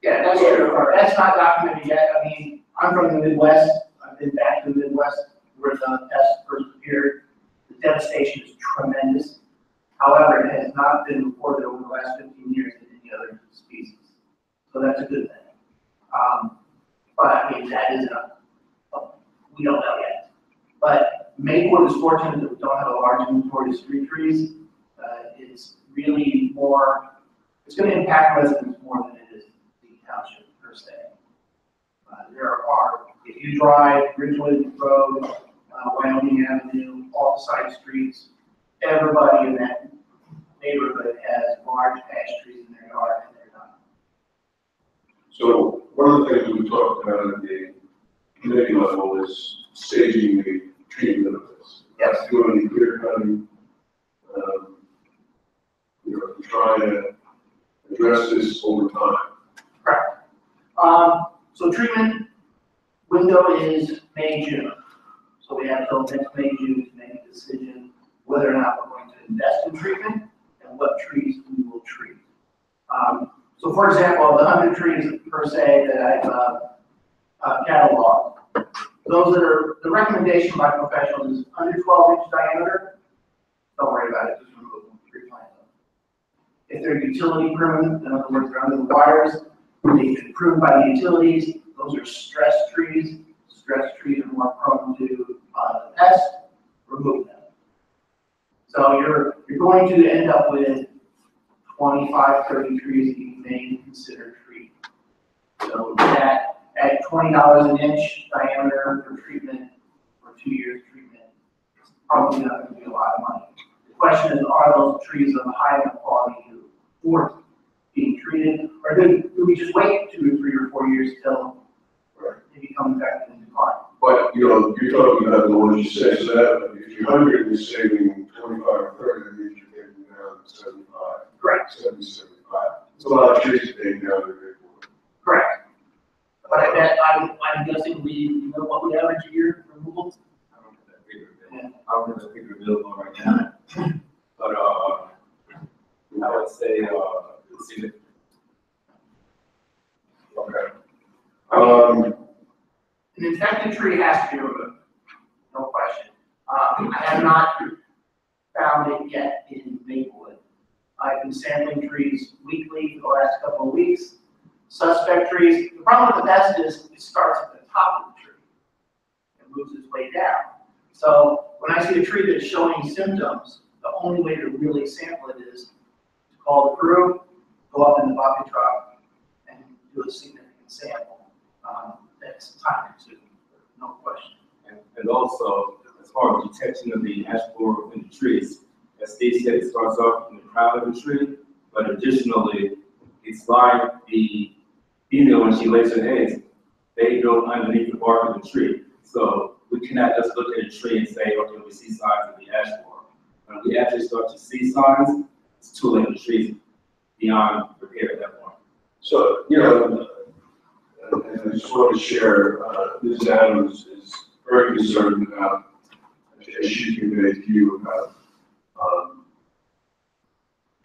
Yeah, that's true. That's not documented yet. I mean, I'm from the Midwest. I've been back to the Midwest where the pest first appeared. The devastation is tremendous. However, it has not been reported over the last 15 years in any other species. So that's a good thing. But I mean, that is we don't know yet. But Maplewood is fortunate that we don't have a large inventory of street trees. It's really more, it's going to impact residents more than it is the township per se. If you drive Ridgewood Road, Wyoming Avenue, all the side streets, everybody in that neighborhood has large ash trees in their yard and they're not. So one of the things we talked about at the committee level is staging the treatment of this. Yes. Doing the clear cutting, to try to address this over time. Correct. So treatment window is May, June. So we have till next May, June to make a decision whether or not we're going to invest in treatment and what trees we will treat. So for example, of the 100 trees per se that I've cataloged, those that are, the recommendation by professionals is under 12-inch diameter, don't worry about it, just remove them, replant them. If they're utility pruned, in other words, they're under the wires, they've been pruned by the utilities, those are stress trees. Stress trees are more prone to pest, remove them. So you're going to end up with 25, 30 trees that you may consider treating. So that at $20 an inch diameter for treatment for 2 years treatment, it's probably not going to be a lot of money. The question is, are those trees of high enough quality to afford being treated, or do we just wait 2 or 3 or 4 years till they become effective in decline? But, you know, you're talking about the ones you say, so that if you're 100 is saving 25 or 30, that means you're taking down 75. Correct. 70, 75. It's a lot of trees to take down the big one. Correct. But I bet, I'm guessing you know what we average a year for removals? I don't have that figure. I don't have that figure available right now. But, I would say, let's see. Okay. An infected tree has to be removed, no question. I have not found it yet in Maplewood. I've been sampling trees weekly for the last couple of weeks. Suspect trees, the problem with the pest is it starts at the top of the tree and moves its way down. So when I see a tree that's showing symptoms, the only way to really sample it is to call the crew, go up in the bucket truck, and do a significant sample. That's time consuming, no question. And also, as far as detection of the ash borer within the trees, as Steve said, it starts off in the crown of the tree, but additionally, it's like the female when she lays her eggs, they go underneath the bark of the tree. So we cannot just look at a tree and say, okay, we see signs of the ash borer. When we actually start to see signs, it's too late. The tree's beyond repair at that point. So, you know, and I just want to share, Ms. Adams is very concerned about, as she conveyed to you, about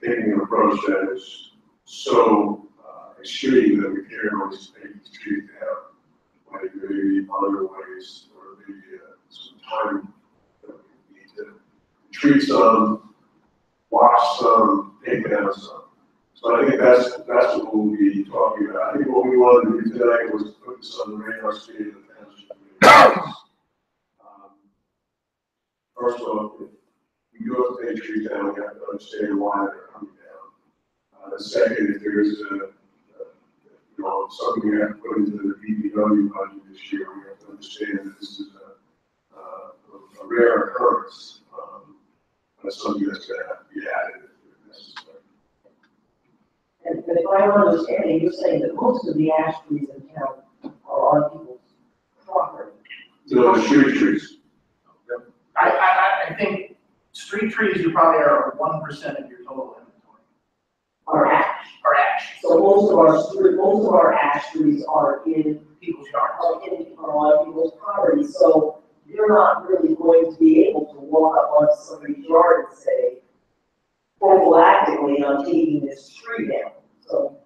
taking an approach that is so extreme that we can't really take these trees down. Like maybe other ways, or maybe some time that we need to treat some, wash some, take down some. So I think that's what we'll be talking about. I think what we wanted to do tonight was put this on the radar screen of the township. First of all, if we do have to take trees down, we have to understand why they're coming down. The second, if there's something we have to put into the BBW budget this year, we have to understand that this is a rare occurrence. That's something that's going to have to be added if necessary. And if I'm understanding, you're saying that most of the ash trees in town are on people's property. No, the street trees. I think street trees, you probably are 1% of your total inventory. Are ash. Are ash. So most of our ash trees are in People's yards. on people's property. So you're not really going to be able to walk up onto somebody's yard and say, prophylactically, I'm taking this tree down. So,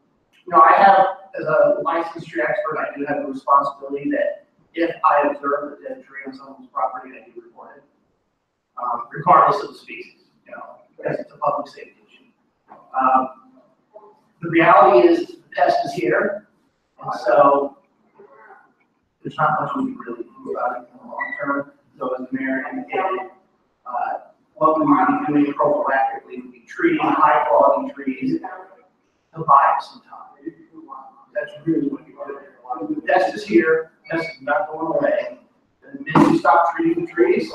You know, I have, as a licensed tree expert, I do have a responsibility that if I observe a dead tree on someone's property, I do report it, regardless of the species, you know, because it's a public safety issue. The reality is the pest is here, and so there's not much we can really do about it in the long term. So as the mayor indicated, what we would be doing prophylactically would be treating high quality trees to buy some time. That's really what you're doing. The pest is here, the pest is not going away. And the minute you stop treating the trees, it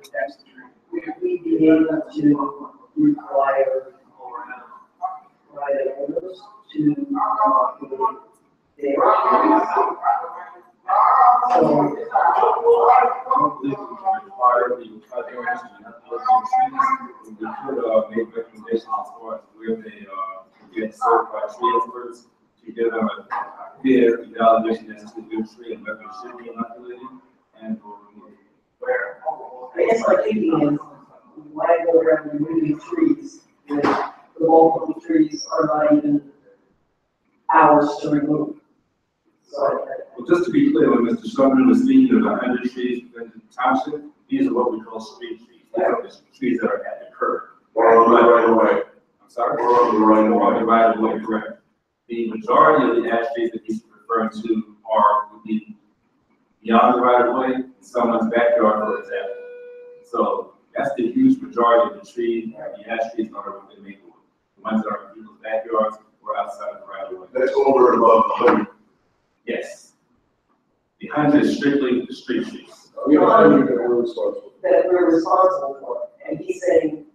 attacks the tree. would we be able to require private owners to their trees? So, We could make recommendations as far as where they get certified tree experts to give them a clear evaluation as to which tree and whether it should be inoculated and or where. I guess my thinking is, why go around removing trees when the bulk of the trees are not even ours to remove? So, Well, just to be clear, when Mr. Sumner was speaking of 100 trees within the township, these are what we call street trees. These are the trees that are at the curb. Or on the right of way. I'm sorry? Or on the right of Or on way. the right of way, correct. The majority of the ash trees that he's referring to would be beyond the right of way, in someone's backyard, for example. So that's the huge majority of the trees, the ash trees are within Maplewood. The ones that are in people's backyards or outside the right of way. That's over and above the 100. Yes. The 100 is strictly the street trees. We have 100 that we're responsible. That we're responsible for, and he's saying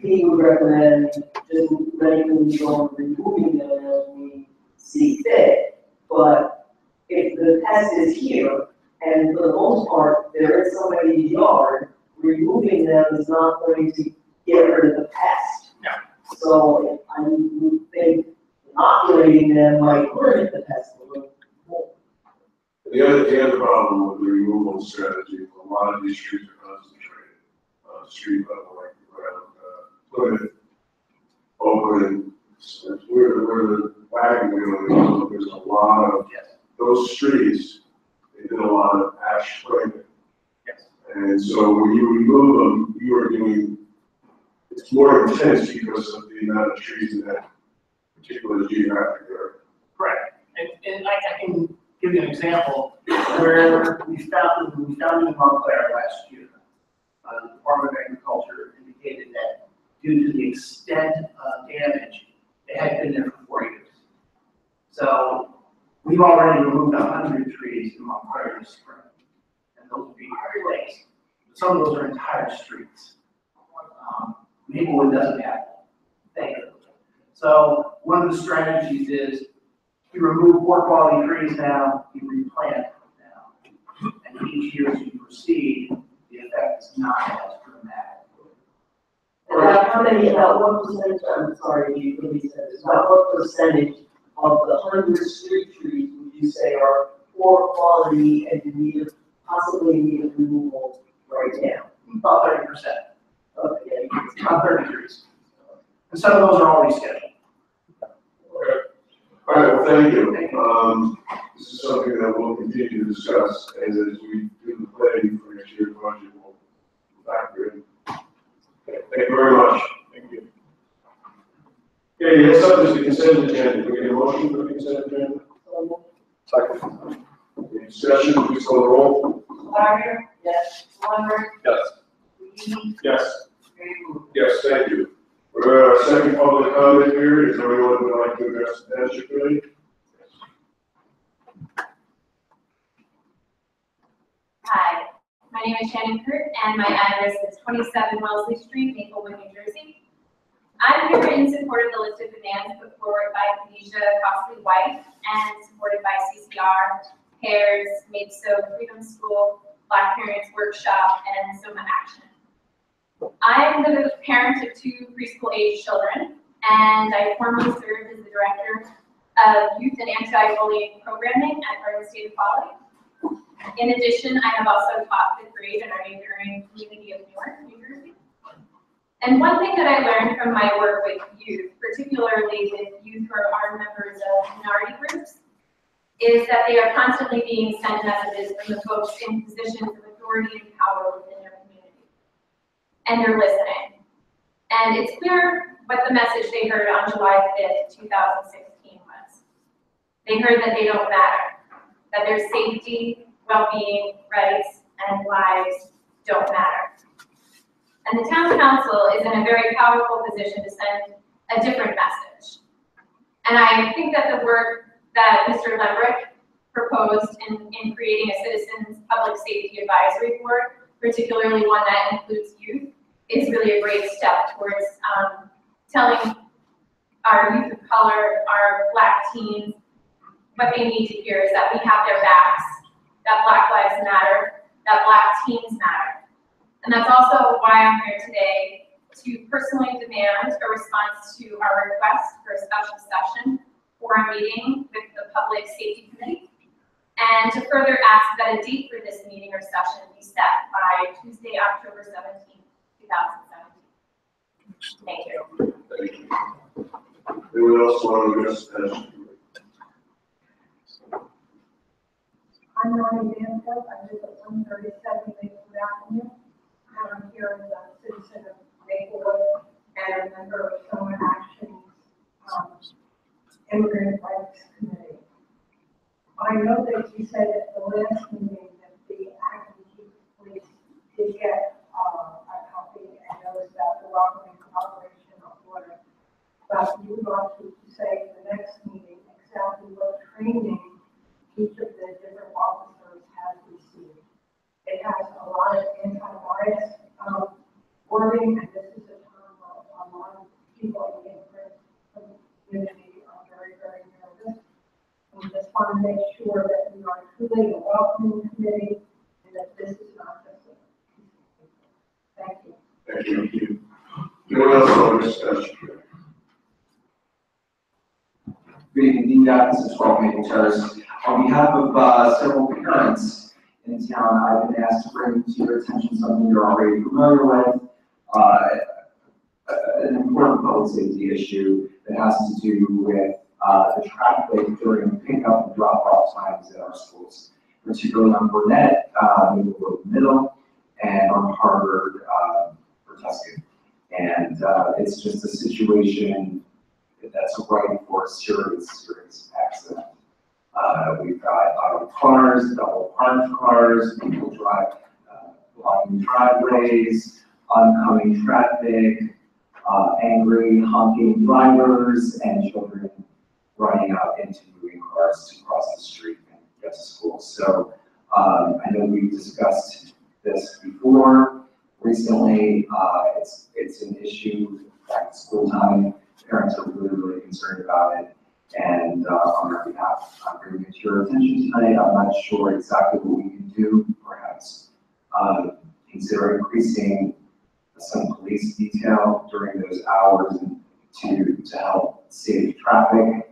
he would recommend just letting them go and removing them as we see fit. But if the pest is here, and for the most part, they're in somebody's yard, removing them is not going to get rid of the pest. No. So I would think inoculating them might limit the pest a little more. The other problem with the removal strategy, a lot of these streets are concentrated. Street level, like around Plymouth, Oakland, where the wagon wheel is, there's a lot of, those streets, they did a lot of ash spraying. Yes. And so when you remove them, you are doing, it's more intense because of the amount of trees in that particular geographic area. Correct. And I can give you an example where we found it in Montclair last year. The Department of Agriculture indicated that due to the extent of damage, it had been there for 4 years. So we've already removed 100 trees in Montclair this spring. And those will be very late. Some of those are entire streets. Maplewood doesn't have them, thankfully. So one of the strategies is you remove poor quality trees now, you replant them now. And each year as you proceed, the effect is not as dramatic. About what percentage, I'm sorry, you really said this, about what percentage of the 100 street trees would you say are poor quality and possibly need removal right now? About 30%. Okay. About 30 trees. And some of those are already scheduled. Okay. All right, well, thank you. This is something that we'll continue to discuss, and as we do the planning for next year's budget, we'll factor in. Okay, thank you very much. Thank you. Okay, next up is the consent agenda. Can we get a motion for the consent agenda? Second. Any discussion, please call the roll. Wagner? Yes. Lundberg? Yes. Reed? Yes. Greenwood? Yes, thank you. We're at our second public comment period. Is there anyone who would like to address the township committee? Hi, my name is Shannon Kurt, and my address is 27 Wellesley Street, Maplewood, New Jersey. I'm here in support of the listed demands put forward by Khadijah Costley White and supported by CCR, CARES, Make So, Freedom School, Black Parents Workshop, and Soma Action. I'm the parent of 2 preschool-age children, and I formerly served as the director of youth and anti-bullying programming at Garden State College. In addition, I have also taught 5th grade in our neighboring community of Newark, New Jersey. And one thing that I learned from my work with youth, particularly with youth who are members of minority groups, is that they are constantly being sent messages from the folks in positions of authority and power within their community. And they're listening. And it's clear what the message they heard on July 5th, 2016 was. They heard that they don't matter, that their safety, well-being, rights, and lives don't matter. And the town council is in a very powerful position to send a different message. And I think that the work that Mr. Lembrick proposed in creating a citizens public safety advisory board, particularly one that includes youth, is really a great step towards telling our youth of color, our Black teens, what they need to hear is that we have their backs, that Black lives matter, that Black teens matter. And that's also why I'm here today to personally demand a response to our request for a special session for a meeting with the Public Safety Committee, and to further ask that a date for this meeting or session be set by Tuesday, October 17th, 2017. Thank you. Thank you. Anyone else want to address the township committee? I'm not a Danville, I live at 137 Maplewood Avenue. I'm here as a citizen of Maplewood and a member of Summer Action's Immigrant Rights Committee. I know that you said at the last meeting that the acting chief of police did get a copy and knows about the welcoming cooperation of order. But you would like to say at the next meeting exactly what training each of the different officers has received. It has a lot of anti-bias wording, and this is a term a lot of people in the immigrant community are very, very nervous. We just want to make sure that we are truly a welcoming committee and that this is not just a piece of paper. Thank you. Thank you. Anyone else on this discussion? Good evening, Dean Davis, this is Rob Maple Terrace. On behalf of several parents in town, I've been asked to bring to your attention something you're already familiar with, an important public safety issue that has to do with the traffic during pickup and drop-off times at our schools, particularly on Burnett, Maplewood Middle, and on Harvard for Tuscan. And it's just a situation that's ripe for a serious accident. We've got auto cars, double parked cars, people blocking driveways, oncoming traffic, angry honking drivers, and children running out into moving cars to cross the street and get to school. So I know we've discussed this before. Recently, it's an issue at school time. Parents are really concerned about it. And on our behalf, I'm bringing it to your attention tonight. I'm not sure exactly what we can do. Perhaps consider increasing some police detail during those hours to help save traffic.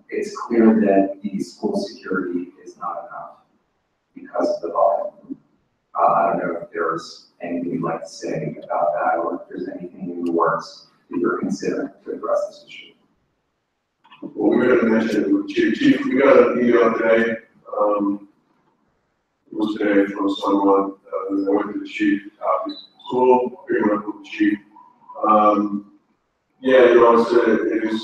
It's clear that the school security is not enough because of the volume. I don't know if there's anything you'd like to say about that, or if there's anything in the works that you're considering to address this issue. Well, we're going to mention it with Chief. We got an email today. It was today from someone that went to the chief school, agreement with the chief. Yeah, you know, it is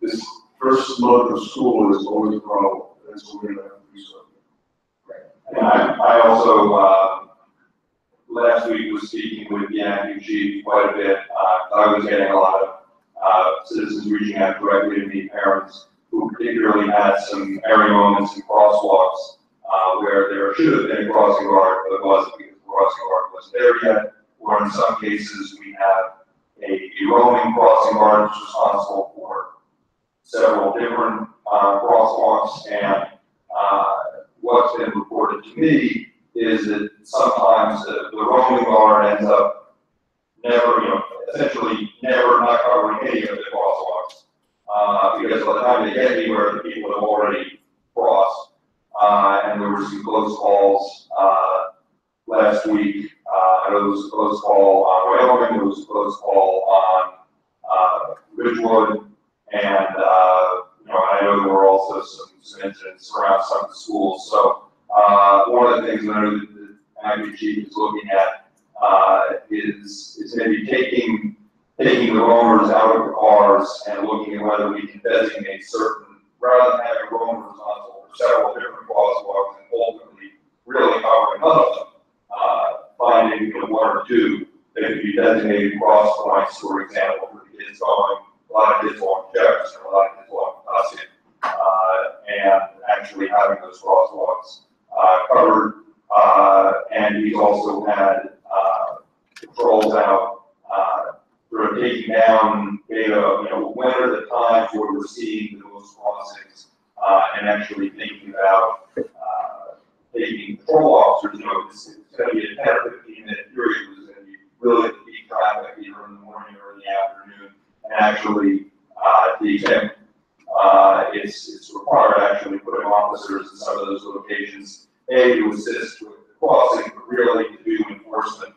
this first month of school is always a problem, and so we're going to have to do something. And I also last week was speaking with the acting chief quite a bit. I was getting a lot of citizens reaching out directly to me, parents who particularly had some erring moments and crosswalks where there should have been a crossing guard, but it wasn't because the crossing guard wasn't there yet. Or in some cases, we have a roaming crossing guard who's responsible for several different crosswalks. And what's been reported to me is that sometimes the roaming guard ends up never, essentially never not covering any of the crosswalks. Because by the time they get anywhere, the people have already crossed. And there were some close calls last week. There was a close call on Wyoming, there was a close call on Ridgewood, and I know there were also some incidents around some of the schools. So one of the things I know that the acting chief is looking at is maybe taking the roamers out of the cars and looking at whether we can designate certain, rather than having roamers responsible for several different crosswalks and ultimately really covering none of them, finding one or two that could be designated cross points, for example, for the kids going, a lot of kids going to Jefferson, a lot of kids going to Tuscan, and actually having those crosswalks covered. And we've also had patrols out sort of taking down data, when are the times where we're seeing the most crossings, and actually thinking about taking patrol officers, it's going to be a 10 or 15 minute period, it's going to be really the peak traffic either in the morning or in the afternoon, and actually to the extent it's required actually putting officers in some of those locations, to assist with the crossing, but really to do enforcement,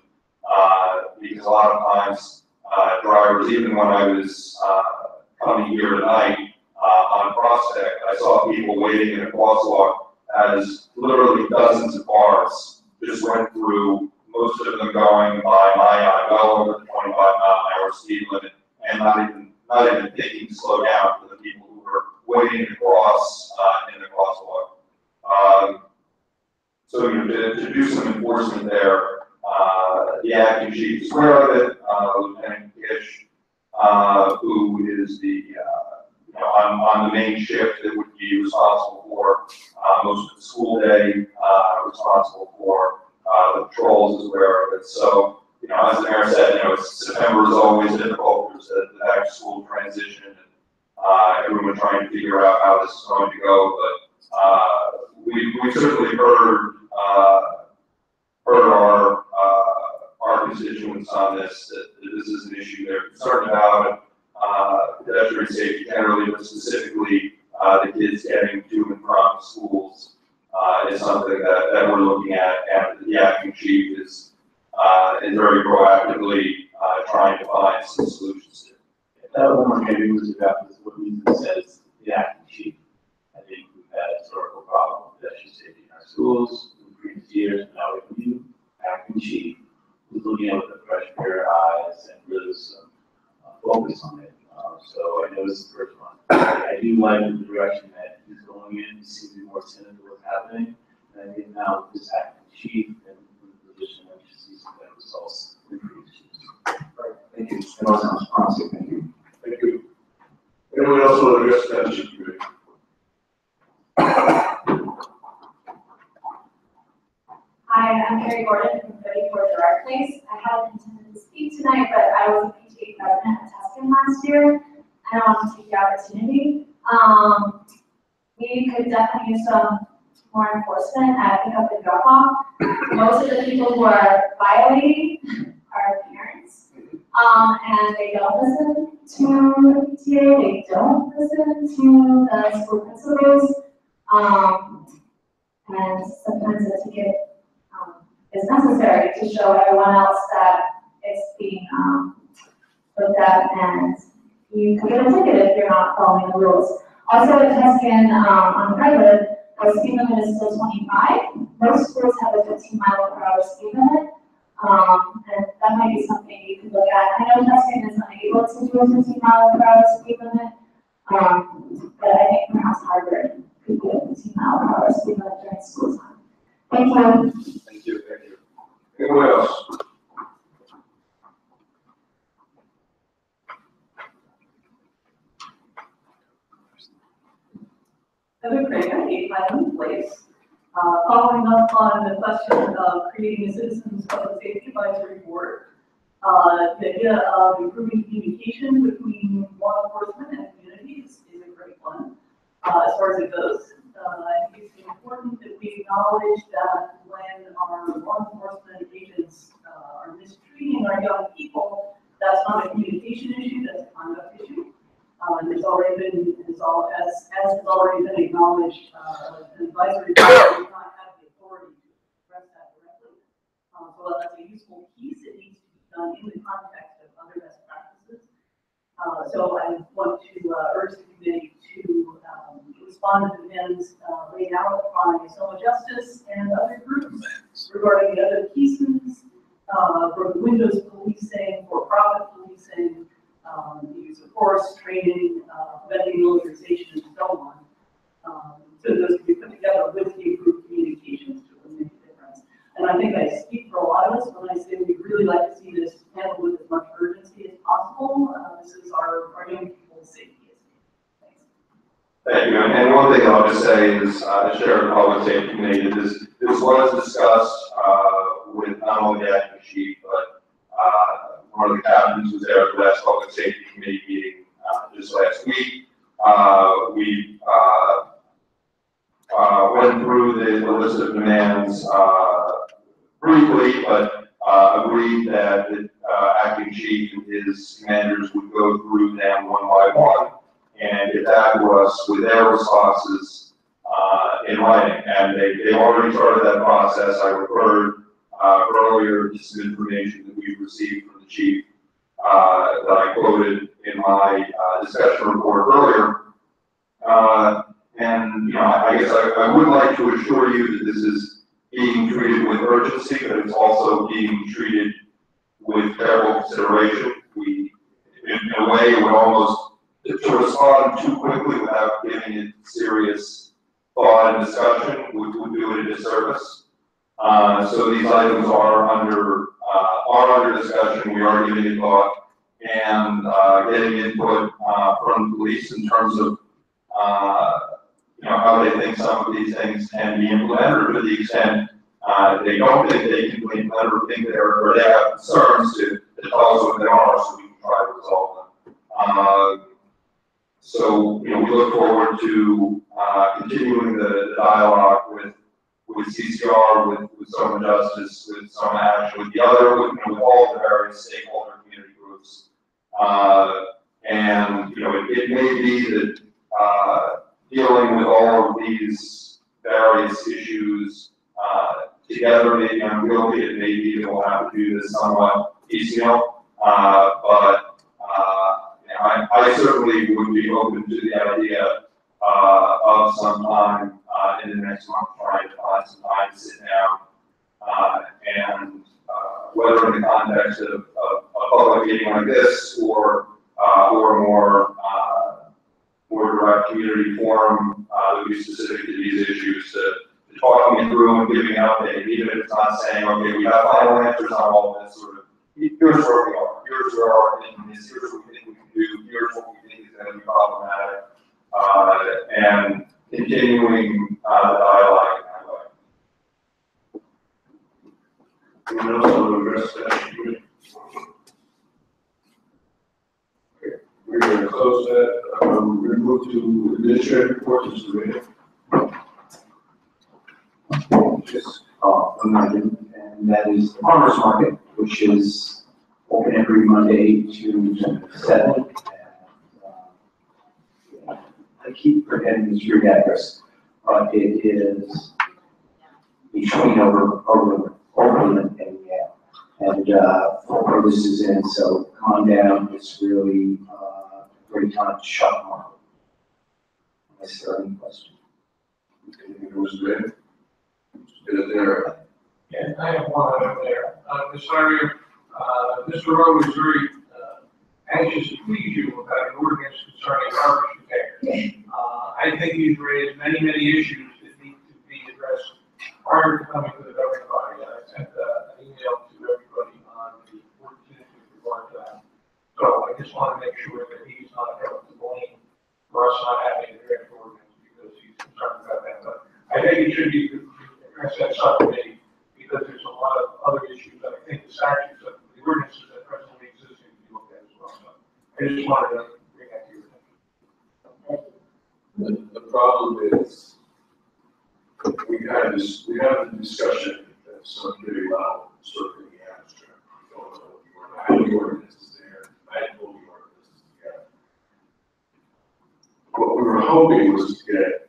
because a lot of times drivers, even when I was coming here tonight on Prospect, I saw people waiting in a crosswalk has literally dozens of cars just went through, most of them going by my eye, well over the 25-mile-an-hour speed limit, and not even thinking to slow down for the people who were waiting to cross in the crosswalk. So to do some enforcement there, the acting chief is aware of it, Lieutenant Gish, who is the on the main shift that would be responsible for most of the school day, responsible for the patrols, is aware of it. So, as the mayor said, September is always difficult. There's the back to school transition, and everyone trying to figure out how this is going to go. But we certainly heard our constituents on this, that this is an issue they're concerned about. Pedestrian safety generally, but specifically the kids getting to and from schools is something that we're looking at, and the acting chief is very proactively trying to find some solutions to. That one maybe was about what Lisa says, the acting chief. I think we've had a historical problem with pedestrian safety in our schools in previous years. Now we have a new acting chief who's looking at it with a fresh pair of eyes and really some focus on it. So I know this is the first one. I do like the direction that he's going in. He seems to be more attentive to what's happening. And I think now with this acting chief and the position, I should see some better results in previous years. Right, thank you. That all sounds promising, thank you. Thank you. Anyone else want to address the township committee? Hi, I'm Carrie Gordon from 34 Gerard Place. I hadn't intended to speak tonight, but I was a PTA president at Tuscan last year, and I want to take the opportunity. We could definitely use some more enforcement at pickup and drop off. Most of the people who are violating are parents, and they don't listen to the PTA, they don't listen to the school principals, and sometimes a ticket is necessary to show everyone else that it's being looked at, and you can get a ticket if you're not following the rules. Also at Tuscan on Redwood, our speed limit is still 25. Most schools have a 15-mile-per-hour speed limit, and that might be something you could look at. I know Tuscan is unable to do a 15-mile-per-hour speed limit, but I think perhaps Harvard could do a 15-mile-per-hour speed limit during school time. Thank you. Thank you, thank you. Anyone else? Heather Craig, I hate my own place. Following up on the question of creating a citizens public safety advisory board, the idea of improving communication between law enforcement and communities is a great one. As far as it goes, I think it's important that we acknowledge that when our law enforcement agents are mistreating our young people, that's not a communication issue, that's a conduct issue. There's already been, as has already been acknowledged, an advisory board does not have the authority to address that directly. So while that's a useful piece, it needs to be done in the context of other best practices. So I want to urge the committee to respond to demands laid out by Soma Justice and other groups regarding the other pieces, broken windows policing, for-profit policing, the use of force, training, preventing militarization, and so on. So those can be put together with the improved communications to make a difference. And I think I speak for a lot of us when I say we'd really like to see this handled with as much urgency as possible. This is our young people's safety. Thanks. Thank you. And one thing I'll just say is, as chair of the Public Safety Committee, this was discussed with not only the acting chief, but one of the captains was there at the last Public Safety Committee meeting just last week. We went through the list of demands briefly, but agreed that the acting chief and his commanders would go through them one by one and get back to us with their responses in writing. And they've already started that process. I referred earlier to some information that we've received from the chief that I quoted in my discussion report earlier. And, I guess I would like to assure you that this is being treated with urgency, but it's also being treated with careful consideration. We, in a way, would almost, to respond too quickly without giving it serious thought and discussion would do it a disservice. So these items are under discussion. We are giving it thought and getting input from the police in terms of how they think some of these things can be implemented, or to the extent they don't think they can be implemented, or think or they have concerns to tell us what they are, so we can try to resolve them. So we look forward to continuing the dialogue with CCR, with Soma Justice, with Soma Action, with the other, with all the various stakeholder community groups. And it may be that dealing with all of these various issues together may be unwieldy. It may be that we'll have to do this somewhat piecemeal, but I certainly would be open to the idea of some time in the next month trying to find some time to sit down and whether in the context of a public meeting like this or more direct community forum that would be specific to these issues, to talking it through and giving an update, even if it's not saying, okay, we have final answers on all of this, sort of, here's where we are, here's where our opinion is, here's what we think we can do, here's what we think is going to be problematic, and continuing the dialogue in that way. Anyone else want to address that? Okay, we're going to close that. We're going to move to administrative reports. Mr. Ray. And that is the farmer's market, which is open every Monday to 7. I keep forgetting the street address, but it is between Overland and Yale. And Fort This is in, so calm down. It's really a great time to shop market. Is there any question? Mr. Ray. Is there? Yeah, I have one item there. Ms. Larry, Mr. Rowe is very anxious to please you about an ordinance concerning garbage containers. I think he's raised many issues that need to be addressed prior to coming to the governing body. I sent an email to everybody on the 14th with regard to that. So I just want to make sure that he's not held to blame for us not having a draft ordinance because he's concerned about that. But I think it should be addressed at subcommittee because there's a lot of other issues that I think the statutes, the ordinances that presently exist need to be looked at as well. So I just wanted to bring that to your attention. The problem is we have the discussion at some very level, certainly the abstract. I know the ordinance is there. I told the ordinance is together. What we were hoping was to get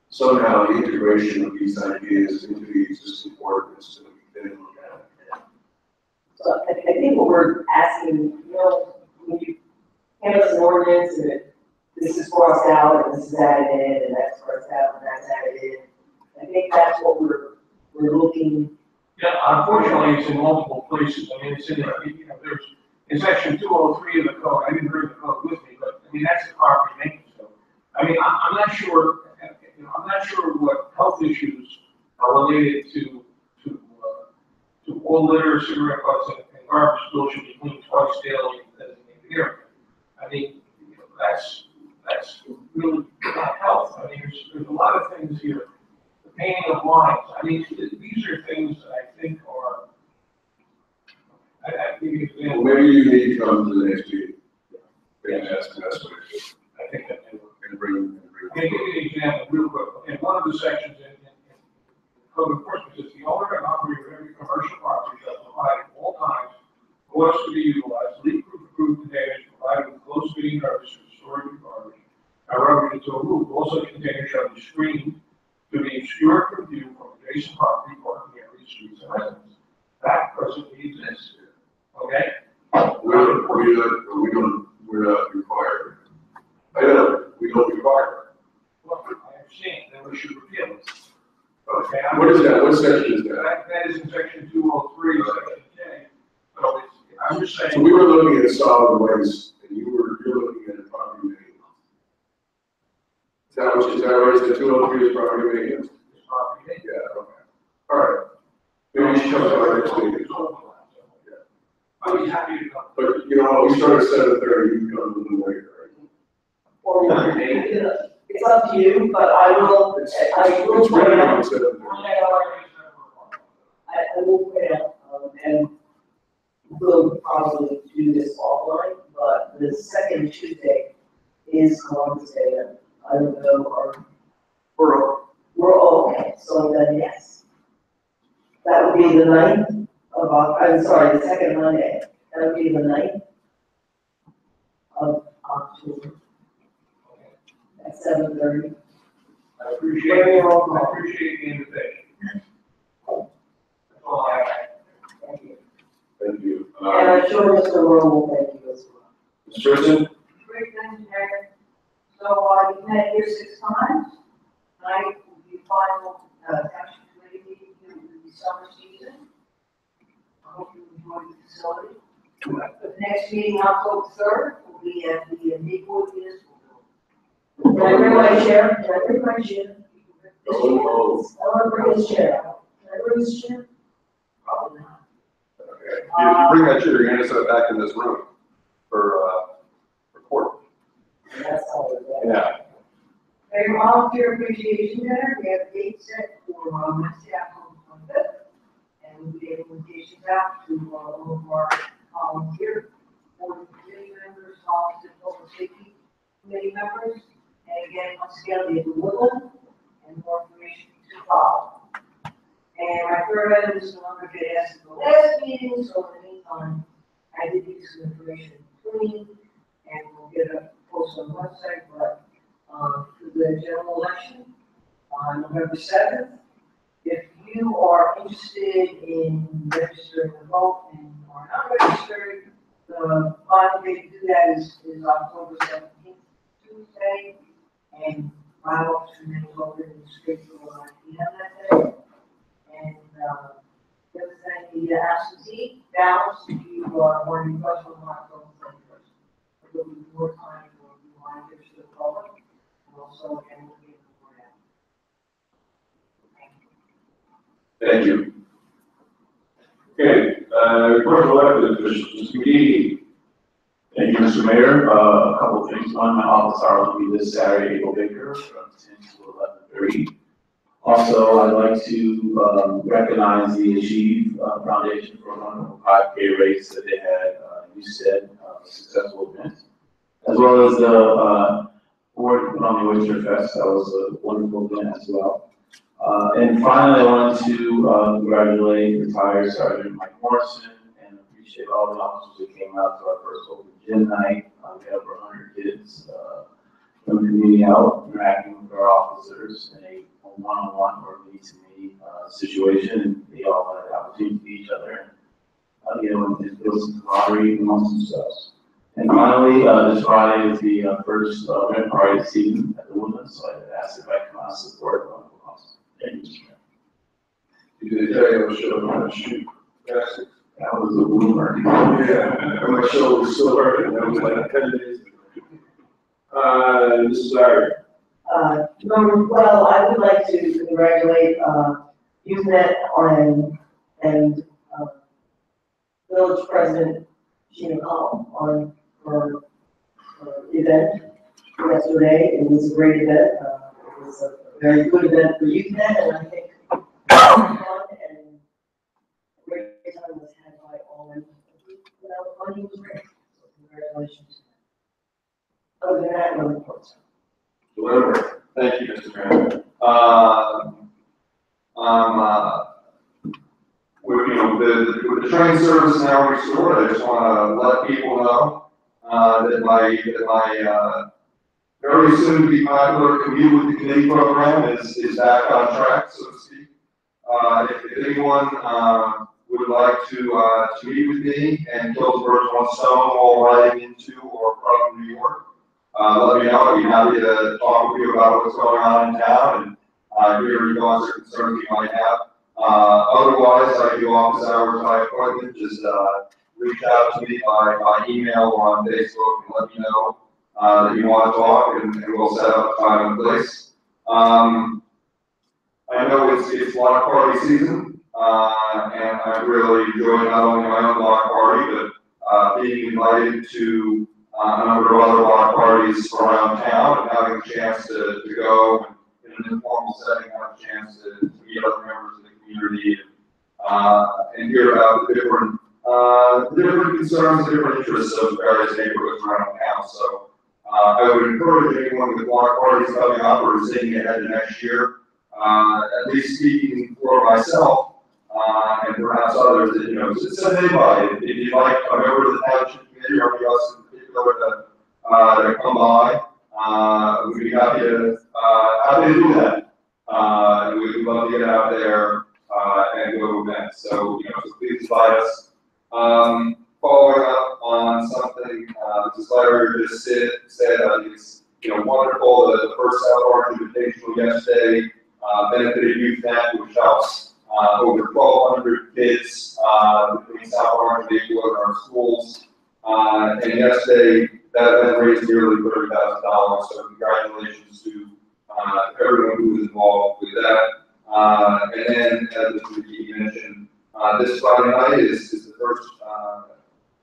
somehow the integration of these ideas into the existing ordinance so that we can look at it. So I think what we're asking, when you give us an ordinance and this is crossed out and this is added in and that's crossed out and that's added in, I think that's what we're looking. Yeah, unfortunately, it's in multiple places. I mean, it's in, there's, in section 203 of the code. I didn't bring the code with me, but I mean, that's the property maintenance code. I mean, I'm not sure, I'm not sure what health issues are related to all litter, cigarette butts, and garbage still should be cleaned twice daily as an area. I mean, that's really not health. I mean, there's a lot of things here. The painting of lines. I mean, these are things that I think are. I give you an example. Well, maybe you need to come to the next meeting. Yeah, that's what it is. I think that too. And bring. Can I give you an example real quick? In one of the sections in code enforcement says the owner and operator of every commercial property shall provide at all times for to be utilized, leak-proof approved containers provided with close fitting garbage for storage of garbage. However, into a roof, all such containers shall be screened to be obscured from view from adjacent property, parking areas, streets, and residents. That presently exists. Okay? We're not required. I know, we don't require. Well, I understand, then we should repeal it. Okay? What is that? What section is that? That is in section 203, section K. So it's, I'm just saying. So we were looking at solid waste, and you're looking at a property maintenance. Is that right? Is that 203 is property maintenance? It's property maintenance. Yeah, okay. All right. Maybe we should come to our next meeting. I'd be happy to come. But, you know, we start at 7:30, you can come a little later, Or it's up to you, but I will, right? I will It's point really out, on 7:30. I will point out, and we'll probably do this offline, but the second Tuesday is Columbus Day, and I don't know, or we're all okay, so then yes. That would be the 9th of I'm sorry, the second Monday, that would be the 9th of October. At 7:30. I appreciate the invitation. That's all I have. Thank you. Thank you. And I'm sure Mr. Rowe will thank you as well. Ms. Churchman? Great, thank you, Mayor. So, you met here 6 times. Tonight will be final, township committee meeting here with the summer season. I hope you enjoy the facility. The next meeting, October 3rd, will be at the Maplewood Municipal Building. Can I bring my chair? Can I bring my chair? Oh, I want to bring his chair. Can I bring his chair? Probably not. If you bring that chair, you're gonna set it back in this room for court. That's all. Yeah. Mayor Volunteer Appreciation Dinner, we have a date set for Wednesday, October 25th. And we'll be invitations out to all of our volunteer, board committee members, officers, public safety committee members. And again, once again, we have the Woodland and more information to follow. And my third item is no longer get asked at the last meeting, so in the meantime, I did give some information in between, and we'll get a post on the website, but, for the general election on November 7th, if you are interested in registering to vote and are not registered, the final day to do that is October 17th, Tuesday, and my office remains open straight till 9 p.m. that day. And, if there's any absentee ballots, if you are wanting to vote on October 21st, there'll be more time for reminders to the public, and also, again, we'll get the word out. Thank you. Thank you. Okay, report of elected officials, Mr. McGee. Thank you, Mr. Mayor. A couple of things. One, my office hours will be this Saturday, April Baker, from 10 to 11:30. Also, I'd like to recognize the Achieve Foundation for a wonderful 5K race that they had, you said, a successful event, as well as the board put on the Oyster Fest. That was a wonderful event as well. And finally, I wanted to congratulate retired Sergeant Mike Morrison and appreciate all the officers that came out to our first open gym night. We had over 100 kids from the community out interacting with our officers in a one-on-one or me-to-me situation, and they all had the opportunity to see each other and just build some camaraderie amongst themselves. And finally, this Friday is the first event party season at the Woodlands, so I asked if I can support one of the officers. Thank you, Mr. Mayor. You did tell you I was showing how to shoot. Yes. That was a rumor. Yeah, and my show was still hurting. That was like 10 days ago. This is our. Well, I would like to congratulate, Usenet and Village President Sheena Collin on her event yesterday. It was a great event. It was a very good event for Usenet, and I think fun and a great time was had by all. And the money was great. So congratulations. Other than that, no reports. Thank you, Mr. Mayor. With the train service now restored, I just want to let people know that my very soon to be popular commute with the committee program is back on track, so to speak. If anyone would like to meet with me and kill the birds with one stone while riding into or from New York, let me know. I'd be happy to talk with you about what's going on in town and hear your thoughts or concerns you might have. Otherwise, I do office hours by appointment. Just reach out to me by email or on Facebook and let me know that you want to talk, and we'll set up a time and place. I know it's block party season, and I really enjoy not only my own block party, but being invited to a number of other block parties around town and having a chance to go in an informal setting, have a chance to meet other members of the community and hear about the different concerns, different interests of various neighborhoods around town. So I would encourage anyone with block parties coming up or thinking ahead to next year, at least speaking for myself and perhaps others, that, you know, send anybody. If you'd like a member of the township committee or anybody else in particular to come by, we'd be happy to do that. We'd love to get out there and go to events. So, you know, so please invite us. Following up on something Mrs. Larry just said, I think it's, you know, wonderful that the first South Orange Invitational yesterday benefited Youth Net, which helps over 1,200 kids between South Orange and Maplewood in our schools. And yesterday, that event raised nearly $30,000. So congratulations to everyone who was involved with that. And then, as Mr. McKee mentioned, this Friday night is the first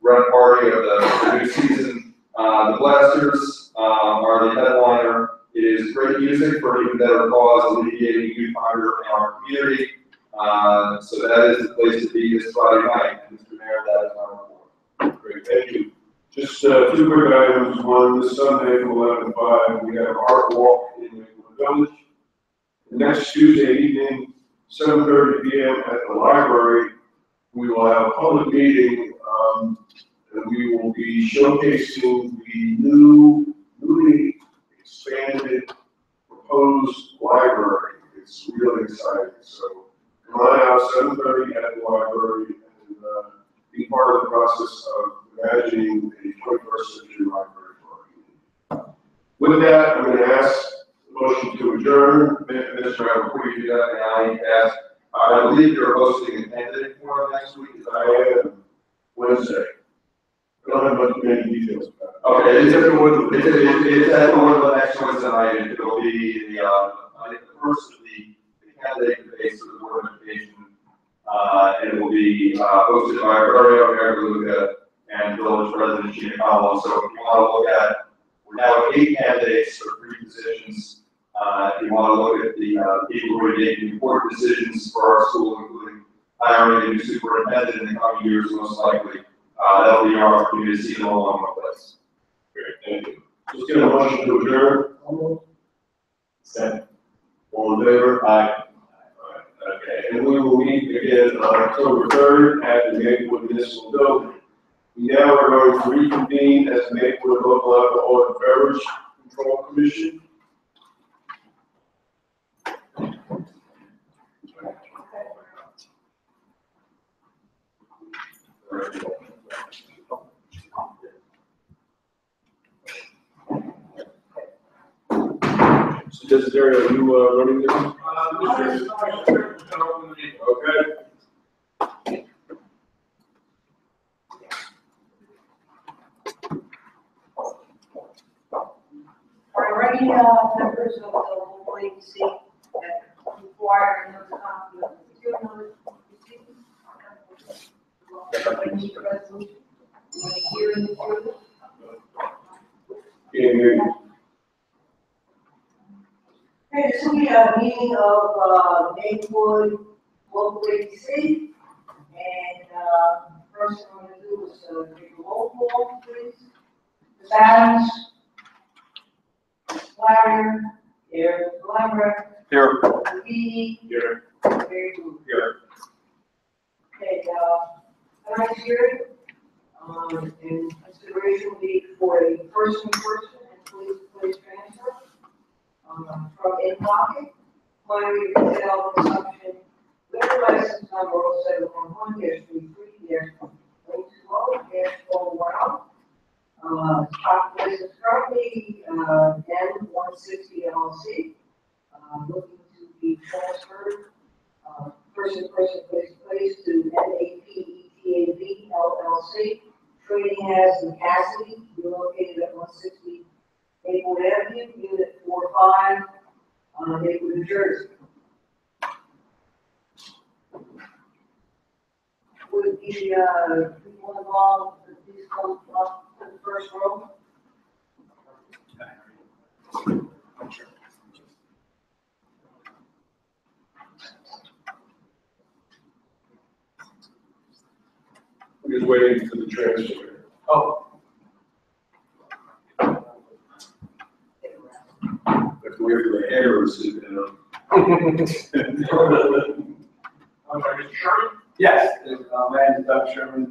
run party of the new season. The Blasters are the headliner. It is great music for an even better cause, alleviating youth hunger in our community. So that is the place to be this Friday night. And Mr. Mayor, that is my report. Great, thank you. Just two quick items. One, this Sunday from 11 to 5, we have Art Walk in Lakewood Village. Next Tuesday evening, 7:30 p.m. at the library, we will have a public meeting, and we will be showcasing the newly expanded proposed library. It's really exciting. So come on out 7:30 at the library and be part of the process of imagining a 21st century library for our community. With that, I'm going to ask the motion to adjourn. Mr. Before you do that, may I ask, I believe you're hosting a candidate forum next week. Is I am Wednesday. I don't have much many details about it. Okay, it's at one of the next ones tonight. It'll be the, I think the first of the candidate debates for the Board of Education. And it will be hosted by our very own Mayor DeLuca and Village President Sheena Collins. So if you want to look at, we're now at 8 candidates for 3 positions. If you want to look at the people who are making important decisions for our school, including hiring a new superintendent in the coming years, most likely, that'll be our opportunity to see them all in one place. Great, thank you. Let's get a motion to adjourn. Second. All in favor? Aye. Okay, and we will meet again on October 3rd at the Maplewood Municipal Building. We now are going to reconvene as the Maplewood Local Alcohol and Beverage Control Commission. So Desiderio, are you running this? Okay. Are any members of the local agency that require no copy of the material received? Resolution? Hearing further? Can't hear you. Okay, this will be a meeting of Maplewood local agency, and first I'm going to do is take a roll call, please. Ms. Adams. Larry. Here. Lambert. Here. McGee. Here. Very good. Here. Okay, tonight's hearing, in consideration will be for a person-to-person and police-to-police transfer, from in-pocket, primary retail consumption, liquor license number 0711-33-020-010, This is currently, N160 LLC, looking to be transferred, person, place to NAPETAV LLC. Trading as Cassidy, located at 160 Maplewood Avenue, Unit 45, Maplewood, New Jersey. Would the people involved, please come up to the first row? We're just waiting for the transfer. Oh. If we wait for the arrows, you know. I'm sorry, Mr. Sherman? Yes, my name is Doug Sherman,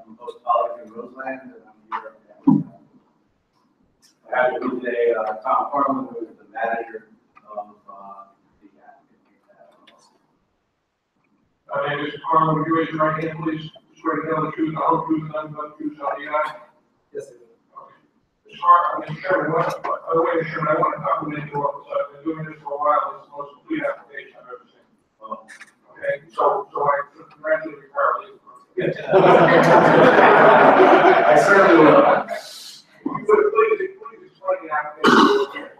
from Post Pollock in Roseland, and I'm here. I have with me today, Tom Harlan, who is the manager of the applicant. My name is Carl. Would you raise your right hand, please? Swear to tell the truth, the whole truth, and nothing but the truth, so help you God? Yes, sir. Mr. Chairman, by the way, Mr. Chairman, I want to compliment you on this. I've been doing this for a while. It's the most complete application I've ever seen. Okay, so I congratulate you, Carl. I certainly will. Please explain the application.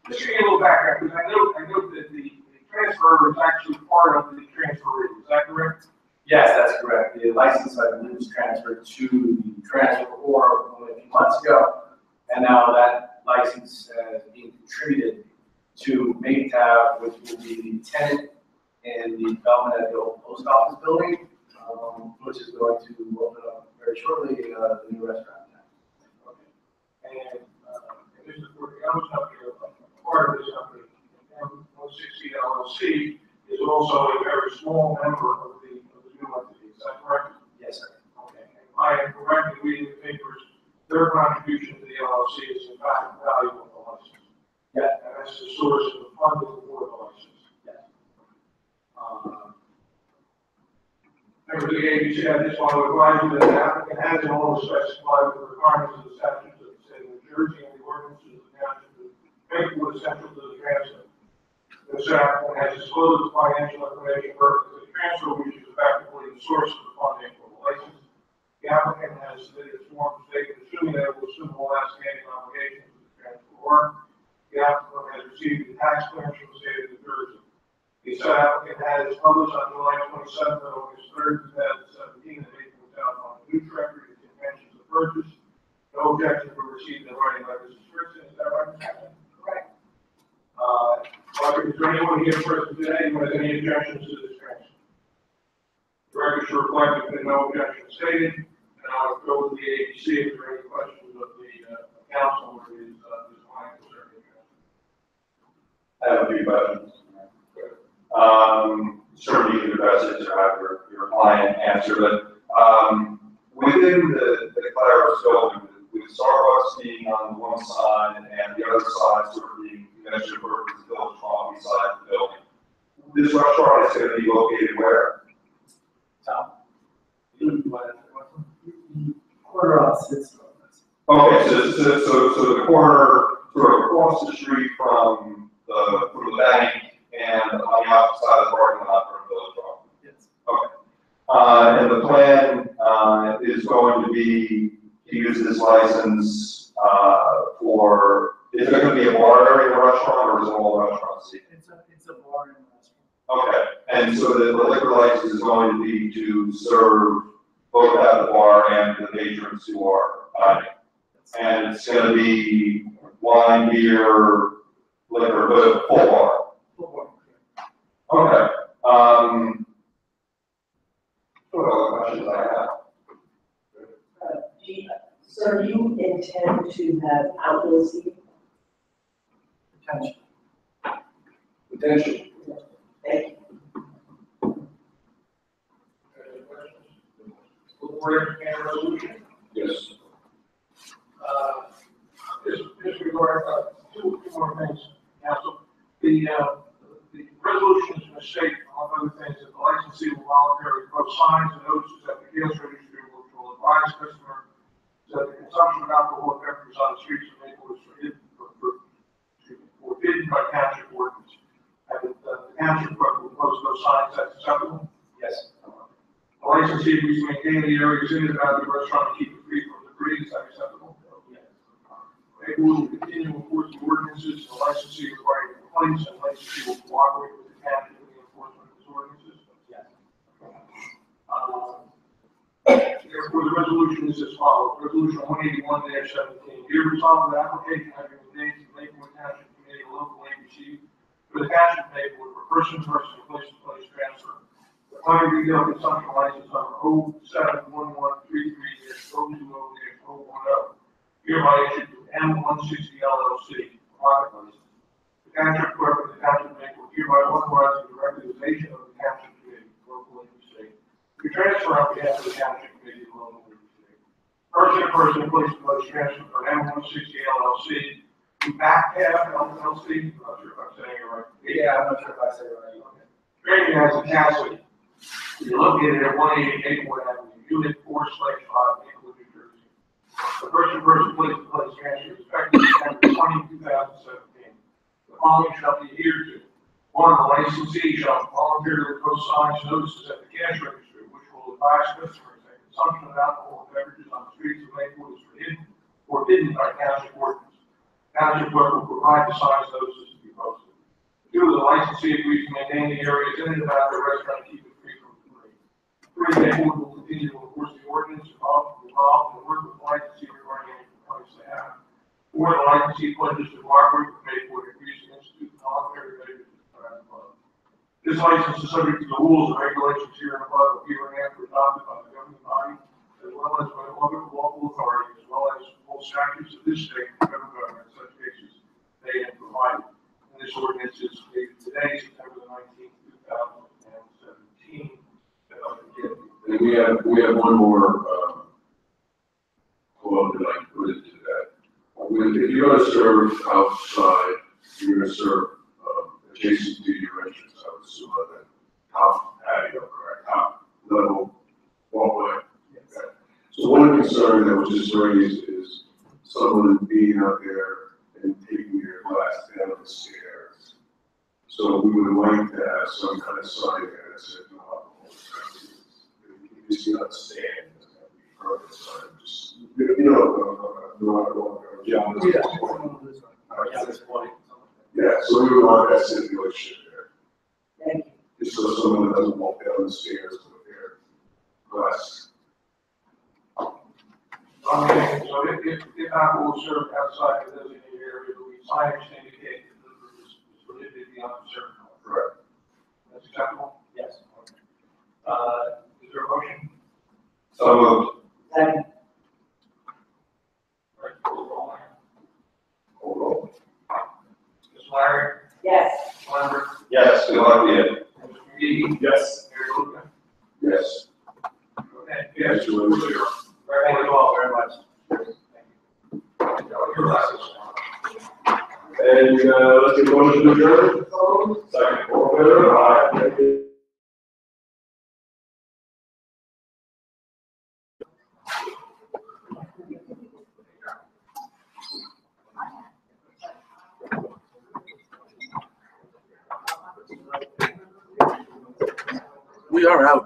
Just give me a little background, because I know that the transfer is actually part of the transfer. Is that correct? Yes, that's correct. The license, I believe, was transferred to the transfer board only a few months ago, and now that license is being contributed to Maytown, which will be the tenant in the development at the old post office building, which is going to open up very shortly, the new restaurant. Okay. And this is where the other company, part of this company, M160 LLC, is also a very small member of the new entity. Is that correct? Yes, sir. Okay. And I am correct in reading the papers, their contribution to the LLC is in fact valuable to the license. Yeah. And that's the source of the funding for the license. Yeah. Members of the agency, I just want to advise you that the applicant has in all respects complied with the requirements of the statutes of the state of New Jersey and the ordinances of the township of Maplewood essential to the transfer. This applicant has disclosed the financial information pertinent to the transfer, which is effectively the source of the funding for the license. The applicant has submitted a form statement assuming that it will assume all outstanding obligations to the transfer work. The applicant has received the tax clearance from the state of New Jersey. The said applicant has published on July 27th and August 3rd, 2017, in the Maplewood Town Hall News Record its intentions of purchase. No objections were received in writing by Mrs. Fritzen. Is that right, Mr. Chairman? Correct. Is there anyone here present today who has any objections to this transfer? The record should reflect that there are no objections stated, and I'll go to the ABC if there are any questions of the council or his client concerning the transfer. I have a few questions. Certainly you can address it to have your client answer, but within the Claros building, with Starbucks being on one side and the other side sort of being convention workers village on the side of the building, this restaurant is going to be located where? Tom. Quarter opposite. Okay, so the corner sort of across the street from the bank and on the opposite side of the parking lot from Village Rock. Yes. Okay. And the plan is going to be to use this license for, is there going to be a bar area in the restaurant or is it all restaurant seating? It's a bar and restaurant. Okay. And so the liquor license is going to be to serve both at the bar and the patrons who are dining. And it's going to be wine, beer, liquor, but full bar. Okay. What other questions I have? Sir, do you intend to have outdoor seating? Potential. Thank you. Resolution? Yes. This regard, two more things, Council. The resolution is going to state, among other things, that the licensee will voluntarily post signs and notices at the gas registry which will advise customers that the consumption of alcoholic beverages on the streets of Maplewood is forbidden by township ordinance. And the township clerk will post those signs that's acceptable? Yes. The licensee agrees to maintain the areas in and out of the restaurant to keep it free from debris, is that acceptable? Yes. Maplewood will continue to enforce the ordinances, the licensee requiring complaints, and licensee will cooperate with the township in the enforcement of these ordinances? Yes. Therefore, the resolution is as follows. Resolution 181-17. Be resolved that application having been made to the Maplewood Township Committee of Local Agency for the Township of Maplewood for person-to-person and place-to-place transfer. The final retail consumption license number 071133-020-010 hereby issued to M160 LLC, marketplace. The Township Clerk of the Township of Maplewood hereby authorizes the recommendation of the Township Committee of Local Agency to transfer on behalf of the Township Committee of Local Agency. Person-to-person, place-to-place transfer for M160 LLC to Backpath LLC. I'm not sure if I'm saying it right. Yeah, I'm not sure if I said it right. Okay. Trading as a Catholic. You're located at 180 Maplewood Avenue, Unit 4/5, Maplewood, New Jersey. The person-to-person, place-to-place transfer is effective December 20, 2017. The following shall be adhered to. One, the licensee shall voluntarily post signs, notices at the cash register, which will advise customers that consumption of alcoholic beverages on the streets of Maplewood is forbidden by township ordinance. Township clerk will provide the signs, notices to be posted. Two, the licensee agrees to maintain the areas in and about the restaurant to keep it free from debris. Three, Maplewood will continue to enforce the ordinance involved and work with the licensee regarding any complaints they have. Four, the licensee pledges to cooperate with Maplewood and agrees to institute voluntary measures. This license is subject to the rules and regulations here and above, here and after adopted by the governing body, as well as by other local authorities, as well as all statutes of this state and federal government in such cases they have provided. And this ordinance is dated today, September the 19th, 2017. And we have one more, quote that I can put into that. If you're going to serve outside, you're going to serve adjacent to your entrance, I would assume on that top patio, correct? Top level walkway. Okay. So one concern that was just raised is someone being out there and taking their glass down the stairs. So we would like to have some kind of sign there that says no alcohol. If you see on the stand, it's going to be perfect sign. Just, no alcohol. Yeah, so we would want that stipulation there. Thank you. Just so someone doesn't walk down the stairs with their glass. Okay, so if alcohol is served outside the designated area, there will be signage to indicate that the is prohibited beyond a certain point. Correct. That's acceptable? Yes. Okay. Is there a motion? So moved. Second. Right, roll call. Hold on. Ms. Larry? Yes. Mr. Lambert? Yes, we like it. Mr. McGee? Yes. Mayor Luca? Yes. Okay, yes, Thank you, Mr. Chair. thank you all very much. Thank you. Your glasses. And let's get going to adjourn. Second. All in favor? Aye. We are out.